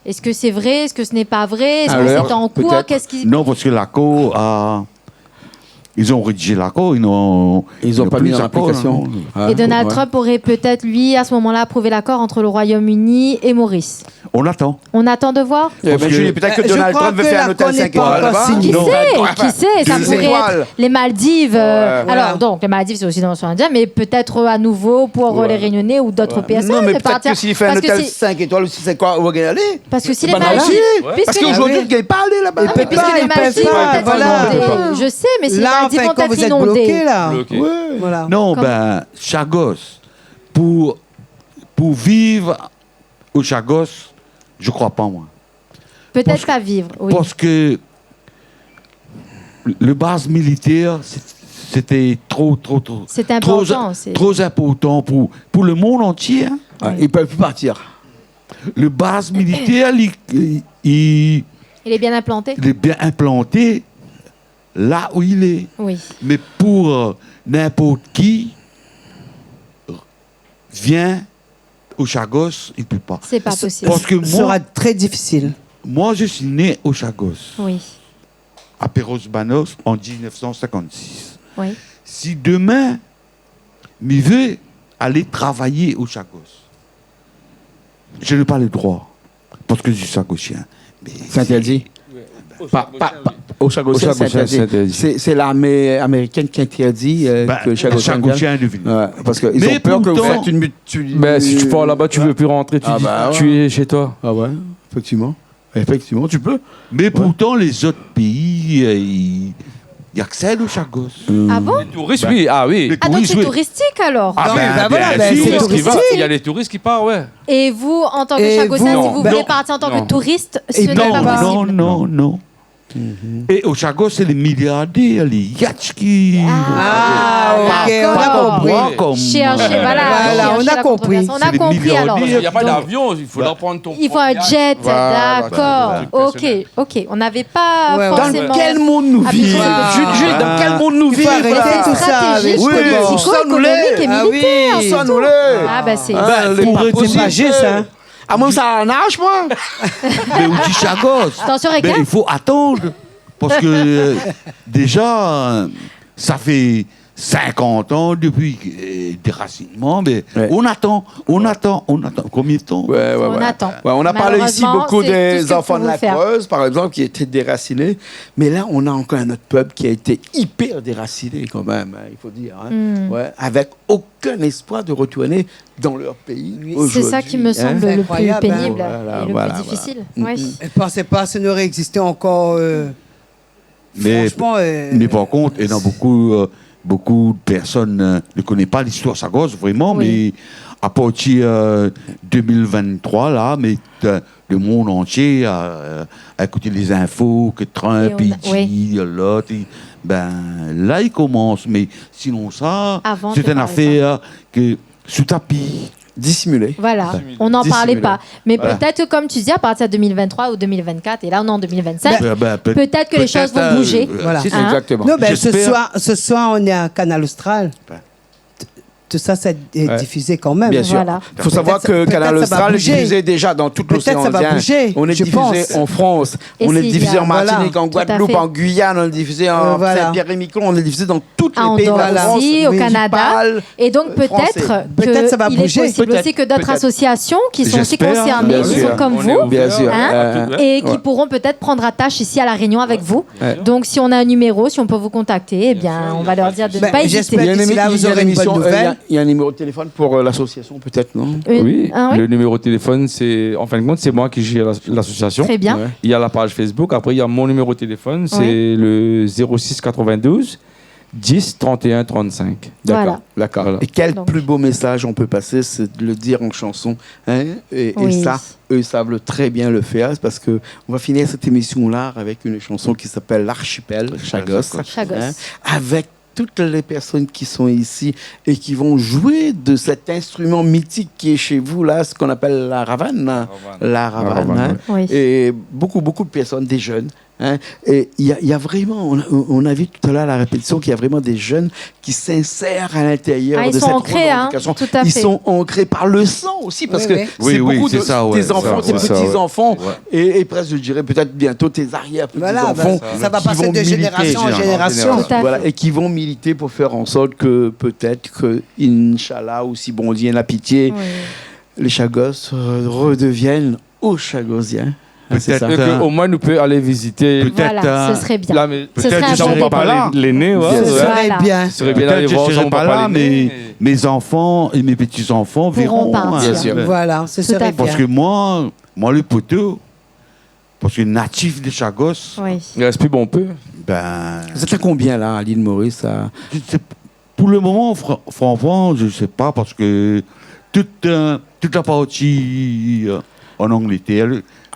Speaker 2: Est-ce que c'est vrai? Est-ce que ce n'est pas vrai? Est-ce que
Speaker 1: Alors,
Speaker 2: c'est en cours?
Speaker 1: peut-être.
Speaker 2: Qu'est-ce qui...
Speaker 4: Non, parce que l'accord a... Ils ont rédigé l'accord, ils n'ont
Speaker 1: Pas mis en application.
Speaker 2: Et Donald Trump aurait peut-être, lui, à ce moment-là, approuvé l'accord entre le Royaume-Uni et Maurice.
Speaker 4: On attend.
Speaker 2: On attend de voir.
Speaker 1: Eh ben, Julie, peut-être que
Speaker 3: Je
Speaker 1: Donald
Speaker 3: crois
Speaker 1: Trump veut
Speaker 3: que
Speaker 1: faire un
Speaker 3: l'accord
Speaker 1: hôtel
Speaker 3: n'est
Speaker 1: 5
Speaker 3: pas
Speaker 1: étoiles
Speaker 3: encore
Speaker 1: là-bas.
Speaker 3: signé.
Speaker 2: Qui
Speaker 3: Non.
Speaker 2: sait? Qui sait? Ça
Speaker 1: Des
Speaker 2: pourrait
Speaker 1: étoiles.
Speaker 2: être les Maldives.
Speaker 1: Ouais.
Speaker 2: Alors, donc, les Maldives, c'est aussi dans l'océan Indien, mais peut-être à nouveau pour les Réunionnais ou d'autres pays.
Speaker 1: Non, mais
Speaker 2: de
Speaker 1: peut-être
Speaker 2: partir.
Speaker 1: que s'il fait un
Speaker 2: Parce que
Speaker 1: hôtel
Speaker 2: si-
Speaker 1: 5 étoiles ou 6 étoiles, on va y aller.
Speaker 2: Parce que si les
Speaker 1: Bah, non,
Speaker 2: Maldives.
Speaker 1: si.
Speaker 2: puisque
Speaker 1: Parce
Speaker 2: les-
Speaker 1: qu'aujourd'hui,
Speaker 3: oui.
Speaker 1: il ne pas aller là-bas.
Speaker 3: Il peut
Speaker 2: puisque
Speaker 3: pas,
Speaker 2: les
Speaker 3: ils peuvent
Speaker 2: Maldives
Speaker 3: pas,
Speaker 2: vont être
Speaker 3: voilà.
Speaker 2: inondées. Je sais, mais si les
Speaker 3: Là,
Speaker 2: Maldives
Speaker 3: enfin,
Speaker 2: vont
Speaker 3: quand
Speaker 2: être
Speaker 3: vous êtes bloqués,
Speaker 2: inondées.
Speaker 3: là.
Speaker 5: Bloqué.
Speaker 3: Voilà.
Speaker 4: Non,
Speaker 2: Comme-
Speaker 4: Chagos, pour vivre au Chagos, je crois pas, moi.
Speaker 2: Peut-être pas vivre. Oui.
Speaker 4: Parce que le base militaire, c'était trop
Speaker 2: C'est important. c'est-
Speaker 4: trop important pour le monde entier. Hein.
Speaker 1: Ouais, ils ne peuvent plus partir.
Speaker 4: Le base militaire, il
Speaker 2: Il est bien implanté?
Speaker 4: est bien implanté là où il est.
Speaker 2: Oui.
Speaker 4: Mais pour n'importe qui vient au Chagos, il ne peut pas.
Speaker 2: C'est pas possible.
Speaker 4: Parce que
Speaker 3: Ce sera
Speaker 4: moi,
Speaker 3: très difficile.
Speaker 4: moi, je suis né au Chagos,
Speaker 2: Oui.
Speaker 4: à Perros-Banos, en 1956.
Speaker 2: Oui.
Speaker 4: Si demain, je veux aller travailler au Chagos, je n'ai pas le droit, parce que je suis chagosien. Mais
Speaker 1: C'est interdit. Au Chagosien, c'est interdit. C'est l'armée américaine qui interdit que le Chagosien vienne.
Speaker 4: Chagosien devine.
Speaker 1: Ouais, parce qu'ils
Speaker 4: Mais
Speaker 1: ont peur que vous
Speaker 4: pourtant-
Speaker 1: faites une mutuelle.
Speaker 5: Ben, si tu pars là-bas, tu veux plus rentrer, tu
Speaker 1: Ah
Speaker 5: dis
Speaker 1: bah ouais.
Speaker 5: tu es chez toi.
Speaker 1: Ah ouais, effectivement. Effectivement, tu peux.
Speaker 4: Mais pourtant, les autres pays, ils accèdent au Chagos.
Speaker 2: Ah bon?
Speaker 5: Les touristes, oui. Ah oui.
Speaker 4: Les
Speaker 2: Ah, donc
Speaker 4: touristes,
Speaker 2: c'est
Speaker 4: oui.
Speaker 2: touristique alors?
Speaker 4: Ah,
Speaker 3: Non,
Speaker 4: ben,
Speaker 3: ben voilà,
Speaker 4: bien
Speaker 3: ben,
Speaker 4: sûr.
Speaker 3: c'est
Speaker 5: Touristes qui
Speaker 3: touristique.
Speaker 5: va- Il y a les touristes qui partent, ouais.
Speaker 2: Et vous, en tant que
Speaker 3: Et
Speaker 2: Chagosien,
Speaker 3: vous-
Speaker 2: si vous
Speaker 4: Non.
Speaker 2: voulez partir en tant
Speaker 5: Non.
Speaker 2: que touriste, ce
Speaker 4: Et
Speaker 2: n'est
Speaker 4: non,
Speaker 2: pas
Speaker 4: non,
Speaker 2: possible.
Speaker 4: non. Et au Chagos, c'est les milliardaires, les yachts qui...
Speaker 3: Ah, ok, on a
Speaker 2: d'accord.
Speaker 3: compris.
Speaker 4: Moi, comme-
Speaker 2: Chercher, voilà.
Speaker 3: Voilà, on
Speaker 2: chercher
Speaker 3: a
Speaker 2: la
Speaker 3: compris.
Speaker 2: contrefaçon. On a
Speaker 4: C'est les
Speaker 2: compris alors.
Speaker 4: milliardaires.
Speaker 5: Il n'y a pas
Speaker 2: Donc,
Speaker 5: d'avion, il faudra prendre ton
Speaker 2: il faut un
Speaker 5: propre
Speaker 2: jet,
Speaker 1: Voilà,
Speaker 2: d'accord.
Speaker 5: voilà.
Speaker 2: Ok. On n'avait pas
Speaker 3: Ouais, ouais.
Speaker 2: forcément.
Speaker 1: Dans quel monde nous
Speaker 2: Ah,
Speaker 1: vivons
Speaker 2: putain.
Speaker 1: Julie, dans quel monde nous
Speaker 3: Il faut
Speaker 1: vivons
Speaker 3: arrêter
Speaker 1: là
Speaker 3: tout ça.
Speaker 2: Stratégique,
Speaker 1: Oui,
Speaker 3: justement.
Speaker 1: tout ça nous l'est.
Speaker 2: économique et
Speaker 3: Ah oui.
Speaker 2: militaire.
Speaker 1: Ça
Speaker 2: surtout.
Speaker 1: nous l'est.
Speaker 2: Ah, bah c'est.
Speaker 1: Les
Speaker 4: pour
Speaker 1: pas
Speaker 4: eux, c'est
Speaker 1: possible.
Speaker 3: pas juste, hein.
Speaker 1: À moins que ça en nage, moi.
Speaker 4: Mais au Chagos,
Speaker 2: Attention,
Speaker 4: mais
Speaker 2: Requin.
Speaker 4: il faut attendre. Parce que déjà, ça fait 50 ans depuis déracinement, mais
Speaker 1: Ouais.
Speaker 4: on attend. Combien de temps?
Speaker 1: Ouais.
Speaker 2: On attend.
Speaker 1: Ouais, on a parlé ici
Speaker 2: Malheureusement,
Speaker 1: beaucoup
Speaker 2: c'est tout ce
Speaker 1: des
Speaker 2: que
Speaker 1: enfants de
Speaker 2: vous
Speaker 1: la
Speaker 2: pouvez faire.
Speaker 1: Creuse, par exemple, qui étaient déracinés. Mais là, on a encore un autre peuple qui a été hyper déraciné, quand même, hein, il faut dire. Hein.
Speaker 2: Hmm.
Speaker 1: Ouais, avec aucun espoir de retourner dans leur pays.
Speaker 2: C'est ça qui me
Speaker 1: aujourd'hui,
Speaker 2: semble
Speaker 3: C'est
Speaker 2: le plus
Speaker 3: incroyable, hein.
Speaker 2: pénible
Speaker 1: Voilà,
Speaker 2: et le
Speaker 1: voilà,
Speaker 2: plus difficile.
Speaker 1: voilà.
Speaker 2: Ouais.
Speaker 3: Et pensez pas, ça n'aurait existé encore.
Speaker 4: Mais,
Speaker 3: Franchement.
Speaker 4: mais par contre, il y en a beaucoup de personnes ne connaissent pas l'histoire Chagos, vraiment,
Speaker 2: Oui.
Speaker 4: mais à partir 2023, là, mais le monde entier a écouté les infos que Trump,
Speaker 2: Et on a-
Speaker 4: il dit, l'autre, ben là, il commence. Mais sinon, ça,
Speaker 2: Avant,
Speaker 4: c'est
Speaker 2: c'est
Speaker 4: une
Speaker 2: pas
Speaker 4: affaire que sous tapis.
Speaker 1: Dissimulé.
Speaker 2: Voilà, on n'en parlait
Speaker 1: Dissimulé.
Speaker 2: pas. Mais
Speaker 4: Voilà.
Speaker 2: peut-être que, comme tu dis, à partir de 2023 ou 2024, et là on est en 2025, peut-être que les choses vont bouger.
Speaker 3: Voilà.
Speaker 1: C'est
Speaker 2: Hein?
Speaker 1: exactement.
Speaker 3: Non, ben,
Speaker 4: J'espère.
Speaker 3: ce soir, on est à Canal Austral. tout ça, c'est diffusé quand même.
Speaker 1: Bien sûr.
Speaker 2: Voilà.
Speaker 1: Il faut savoir que Canal Austral est diffusé déjà dans toute l'océan
Speaker 3: Peut-être ça va
Speaker 1: Indien.
Speaker 3: bouger,
Speaker 1: On est
Speaker 3: je
Speaker 1: diffusé
Speaker 3: pense.
Speaker 1: en France,
Speaker 2: Et
Speaker 1: on est
Speaker 2: s'il y
Speaker 1: diffusé
Speaker 2: a-
Speaker 1: en Martinique,
Speaker 3: voilà,
Speaker 1: en
Speaker 2: tout à
Speaker 1: Guadeloupe,
Speaker 2: fait.
Speaker 1: en Guyane, on est diffusé en
Speaker 3: Voilà.
Speaker 1: Saint-Pierre-et-Miquelon, on est diffusé dans toutes
Speaker 2: À
Speaker 1: les pays de
Speaker 2: Andorre
Speaker 1: la France.
Speaker 2: aussi, au
Speaker 3: oui.
Speaker 2: Canada.
Speaker 1: Parle
Speaker 2: Et donc
Speaker 1: français.
Speaker 3: Peut-être ça va
Speaker 2: qu'il est
Speaker 3: bouger.
Speaker 2: possible
Speaker 1: Peut-être,
Speaker 2: aussi que d'autres
Speaker 1: peut-être.
Speaker 2: associations qui sont aussi
Speaker 4: J'espère,
Speaker 2: concernées,
Speaker 1: bien
Speaker 2: qui
Speaker 1: sûr.
Speaker 2: sont comme
Speaker 5: On est
Speaker 2: vous,
Speaker 5: ouvert
Speaker 1: Bien sûr.
Speaker 2: hein, et qui
Speaker 1: ouais.
Speaker 2: pourront peut-être prendre attache ici à La Réunion avec vous.
Speaker 1: Ouais.
Speaker 2: Donc si on a un numéro, si on peut vous contacter, eh bien, on va leur dire de ne
Speaker 3: Ben,
Speaker 2: pas hésiter.
Speaker 3: j'espère que d'ici là, vous aurez une bonne nouvelle.
Speaker 1: Il y a un numéro de téléphone pour l'association, peut-être, non?
Speaker 5: Oui,
Speaker 2: Ah oui.
Speaker 5: le numéro de téléphone, c'est en fin de compte, c'est moi qui gère l'association.
Speaker 2: Très bien.
Speaker 1: Ouais.
Speaker 5: Il y a la page Facebook. Après, il y a mon numéro de téléphone, c'est
Speaker 2: Ouais.
Speaker 5: le 06 92 10 31 35.
Speaker 2: Voilà.
Speaker 1: D'accord.
Speaker 5: Voilà.
Speaker 1: Et quel
Speaker 2: Donc.
Speaker 1: plus beau message on peut passer, c'est de le dire en chanson. Hein? Et
Speaker 2: Oui.
Speaker 1: ça, eux savent très bien le faire, parce que on va finir cette émission-là avec une chanson qui s'appelle L'Archipel, Chagos.
Speaker 2: Chagos.
Speaker 1: Avec toutes les personnes qui sont ici et qui vont jouer de cet instrument mythique qui est chez vous, là, ce qu'on appelle la ravane. La ravane.
Speaker 5: ravane,
Speaker 1: hein.
Speaker 2: Oui.
Speaker 1: Et beaucoup de personnes, des jeunes. Hein. Et il y a vraiment, on a vu tout à l'heure à la répétition qu'il y a vraiment des jeunes qui s'insèrent à l'intérieur
Speaker 2: Ah, ils
Speaker 1: de
Speaker 2: sont
Speaker 1: cette
Speaker 2: ancrés, hein,
Speaker 1: revendication.
Speaker 2: tout à
Speaker 1: Ils
Speaker 2: fait.
Speaker 1: sont ancrés par le sang aussi, parce
Speaker 3: Oui,
Speaker 1: que
Speaker 3: oui.
Speaker 1: c'est
Speaker 4: Oui, oui,
Speaker 1: beaucoup
Speaker 4: c'est
Speaker 1: de
Speaker 4: ça, ouais,
Speaker 1: tes enfants,
Speaker 4: ça,
Speaker 1: tes
Speaker 4: ouais.
Speaker 1: petits-enfants,
Speaker 4: Ouais.
Speaker 1: et presque, je dirais, peut-être bientôt tes arrière-petits-enfants.
Speaker 3: Voilà, ça va
Speaker 1: qui
Speaker 3: passer
Speaker 1: vont
Speaker 3: de
Speaker 1: militer.
Speaker 3: génération en génération.
Speaker 2: Tout à
Speaker 1: Voilà,
Speaker 2: fait.
Speaker 1: et qui vont militer pour faire en sorte que peut-être que, Inch'Allah, ou si bon Dieu en a pitié,
Speaker 2: Oui.
Speaker 1: les Chagos redeviennent aux Chagosiens. Hein, c'est ça.
Speaker 4: Peut-être
Speaker 5: Au moins, nous peut aller visiter.
Speaker 4: Peut-être
Speaker 2: Voilà, ce serait bien.
Speaker 5: Là, mais
Speaker 2: Ce serait
Speaker 5: peut-être
Speaker 2: un
Speaker 5: que ça
Speaker 2: bon
Speaker 5: va pas
Speaker 2: départ.
Speaker 5: parler de l'aîné. Ouais,
Speaker 1: Bien
Speaker 3: Ce
Speaker 1: sûr.
Speaker 5: ouais.
Speaker 3: serait
Speaker 2: Voilà.
Speaker 3: bien.
Speaker 5: Ce serait bien d'aller
Speaker 4: Peut-être je
Speaker 5: voir.
Speaker 4: ne
Speaker 5: ça,
Speaker 4: serai
Speaker 5: on
Speaker 4: pas
Speaker 5: va
Speaker 4: là,
Speaker 5: l'aîné,
Speaker 4: mais mes enfants et mes petits-enfants verront.
Speaker 2: partir.
Speaker 1: Bien sûr.
Speaker 3: Voilà, ce
Speaker 2: Tout à
Speaker 3: serait
Speaker 2: fait.
Speaker 3: bien.
Speaker 4: Parce que moi le poteau, parce que natif de Chagos,
Speaker 2: Oui.
Speaker 5: Il reste plus bon peu.
Speaker 4: ben,
Speaker 1: Vous êtes à combien, là, à l'île Maurice à...
Speaker 4: je sais- pour le moment, franchement, je ne sais pas, parce que toute la partie en Angleterre,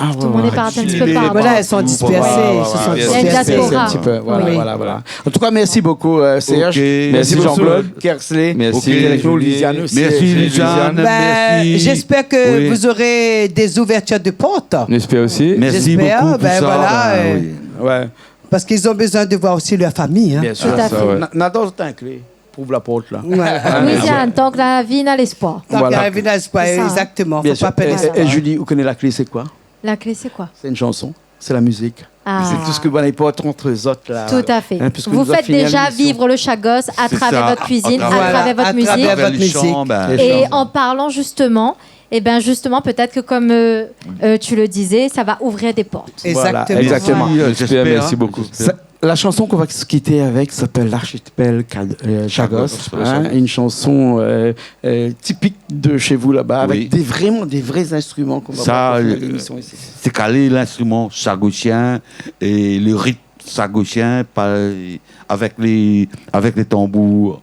Speaker 1: Ah,
Speaker 2: Tout le monde est parti un petit peu
Speaker 4: Chili,
Speaker 2: par
Speaker 3: Voilà, elles sont dispersées.
Speaker 1: Ouais,
Speaker 3: se sont
Speaker 1: ouais,
Speaker 2: Il y a une
Speaker 3: dispersées.
Speaker 2: diaspora.
Speaker 1: un petit peu, voilà,
Speaker 2: Oui.
Speaker 1: voilà. En tout cas, merci beaucoup, Serge.
Speaker 4: Ok.
Speaker 1: Merci
Speaker 5: Merci,
Speaker 1: Jean-Claude.
Speaker 5: Jean-Claude.
Speaker 1: Kersley.
Speaker 5: Merci.
Speaker 1: Ok, avec nous,
Speaker 5: Julie.
Speaker 1: Lisiane aussi.
Speaker 4: merci
Speaker 5: Lisiane.
Speaker 4: Lisiane,
Speaker 3: Ben,
Speaker 4: merci.
Speaker 3: j'espère que
Speaker 4: Oui.
Speaker 3: vous aurez des ouvertures de portes.
Speaker 5: J'espère aussi.
Speaker 4: Merci
Speaker 3: J'espère,
Speaker 4: beaucoup pour
Speaker 3: ben
Speaker 4: ça.
Speaker 3: voilà,
Speaker 4: ben, oui.
Speaker 1: Ouais,
Speaker 3: Parce qu'ils ont besoin de voir aussi leur famille. Hein.
Speaker 1: bien sûr.
Speaker 2: Tout à fait.
Speaker 5: ouais.
Speaker 1: Nador, t'as un clé. Prouve la porte, là.
Speaker 3: Voilà.
Speaker 2: Louisiane, tant que la vie n'a l'espoir.
Speaker 3: Tant
Speaker 1: Voilà.
Speaker 3: qu'il arrive dans l'espoir,
Speaker 2: C'est ça, hein.
Speaker 3: exactement.
Speaker 1: Bien
Speaker 3: Faut
Speaker 1: sûr.
Speaker 3: pas perdre ça.
Speaker 1: Et Julie, vous connaissez la clé, c'est quoi?
Speaker 2: La clé, c'est quoi?
Speaker 1: C'est une chanson. C'est la musique.
Speaker 2: Ah.
Speaker 1: C'est tout ce que vous n'avez pas entre les autres, là.
Speaker 2: Tout à fait.
Speaker 1: Hein, puisque
Speaker 2: Vous
Speaker 1: nous a
Speaker 2: faites
Speaker 1: fini
Speaker 2: déjà
Speaker 1: l'émission.
Speaker 2: vivre le Chagos à
Speaker 4: C'est
Speaker 2: travers
Speaker 4: ça,
Speaker 2: votre cuisine,
Speaker 4: à
Speaker 2: à
Speaker 4: travers-
Speaker 2: travers votre
Speaker 3: à
Speaker 2: musique.
Speaker 3: travers
Speaker 4: Vers
Speaker 3: votre
Speaker 4: les chants,
Speaker 3: musique.
Speaker 4: ben,
Speaker 1: Et
Speaker 2: Et
Speaker 1: chants.
Speaker 2: en parlant justement, justement, peut-être que comme tu le disais, ça va ouvrir des portes.
Speaker 3: Exactement.
Speaker 1: Exactement.
Speaker 4: Merci,
Speaker 5: J'espère,
Speaker 4: j'espère,
Speaker 5: merci beaucoup.
Speaker 1: Ça- La chanson qu'on va se quitter avec s'appelle L'Archipel Chagos. Hein, une chanson typique de chez vous là-bas,
Speaker 4: Oui.
Speaker 1: avec vraiment des vrais instruments qu'on va
Speaker 4: Ça,
Speaker 1: voir dans l'émission ici.
Speaker 4: c'est calé l'instrument chagosien et le rythme chagosien avec les tambours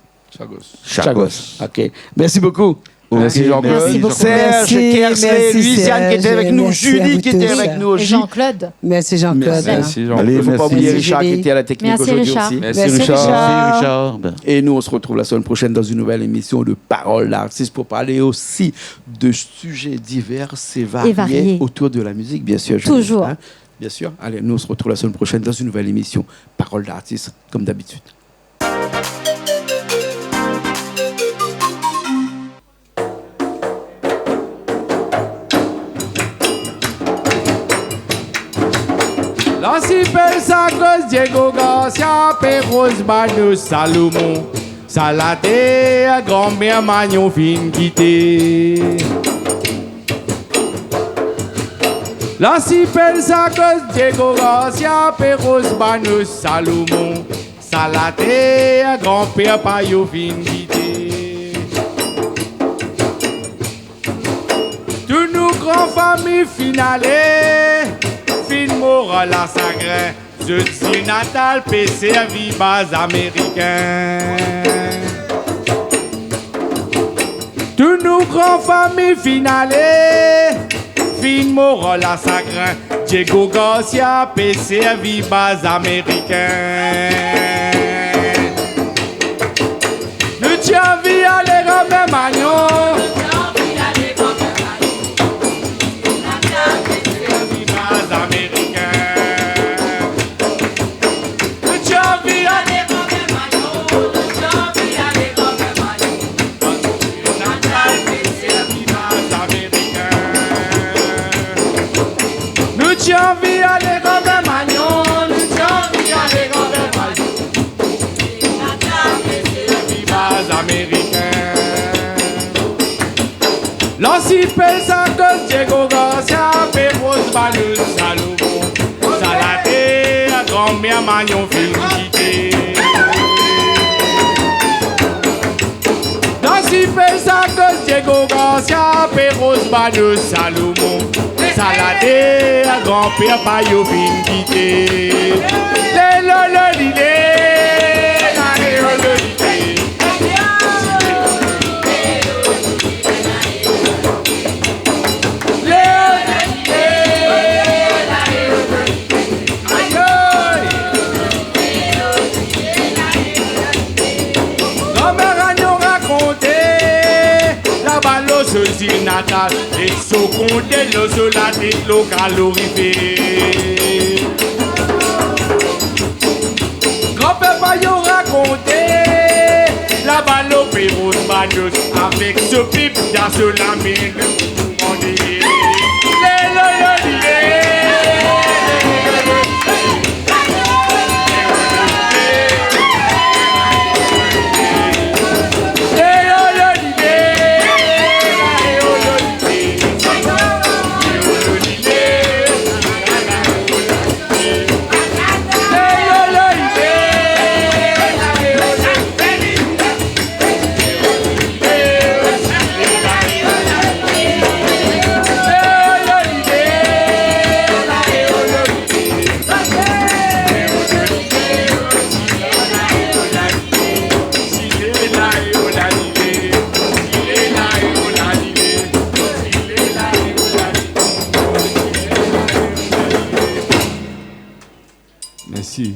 Speaker 4: chagos.
Speaker 1: Ok. Merci beaucoup. Merci
Speaker 4: Ok,
Speaker 1: Jean-Claude.
Speaker 2: merci beaucoup.
Speaker 1: Serge,
Speaker 3: Merci,
Speaker 1: Kersley,
Speaker 3: merci,
Speaker 1: Louisiane qui était
Speaker 3: Serge,
Speaker 1: avec nous,
Speaker 3: merci à
Speaker 1: Julie
Speaker 3: vous
Speaker 1: qui était
Speaker 3: tous.
Speaker 1: avec nous
Speaker 2: Et
Speaker 1: aussi.
Speaker 2: Jean-Claude.
Speaker 3: Merci Jean-Claude.
Speaker 5: Merci, Jean.
Speaker 4: Allez,
Speaker 1: Il ne faut pas
Speaker 4: merci.
Speaker 1: oublier
Speaker 3: Merci,
Speaker 1: Richard qui
Speaker 3: Julie.
Speaker 1: était à la technique
Speaker 2: Merci,
Speaker 1: aujourd'hui
Speaker 2: Richard.
Speaker 1: aussi.
Speaker 5: Merci,
Speaker 3: Merci,
Speaker 5: Richard.
Speaker 4: Merci Richard. Ben,
Speaker 1: Et nous, on se retrouve la semaine prochaine dans une nouvelle émission de Paroles d'artistes pour parler aussi de sujets divers et variés autour de la musique, bien sûr. Julie,
Speaker 2: Toujours.
Speaker 1: hein. Bien sûr. Allez, nous, on se retrouve la semaine prochaine dans une nouvelle émission Paroles d'artistes, comme d'habitude.
Speaker 5: L'archipel Chagos, Diego Garcia, Perros, Banos, Salomon, Salaté, grand-mère Magnon, fin quitté. L'archipel Chagos, Diego Garcia, Perros, Banos, Salomon, Salaté, grand-père Payot, fin quitté. Tous nous grands familles finales, fin moral à Sagrin, je dis natal, PC à vibas américains. Tous nous grands familles finales, fin moral à Sagrin, Diego Garcia, PC à vibas américains. Nous tiens vie à les Robert Magnon. si pensa que Diego Garcia, Pedro Balou, Salomon, Salade, grand-mère Magnon, Félicité. Si pensa que Diego Garcia, Pedro Balou, Salomon, Salade, grand-père Bayo, Félicité. Le natal et seconde le soldat local horrifié. Grand-père Bayon racontait la balle au Pérou de avec ce pipe dans ce lamine. On dit Merci.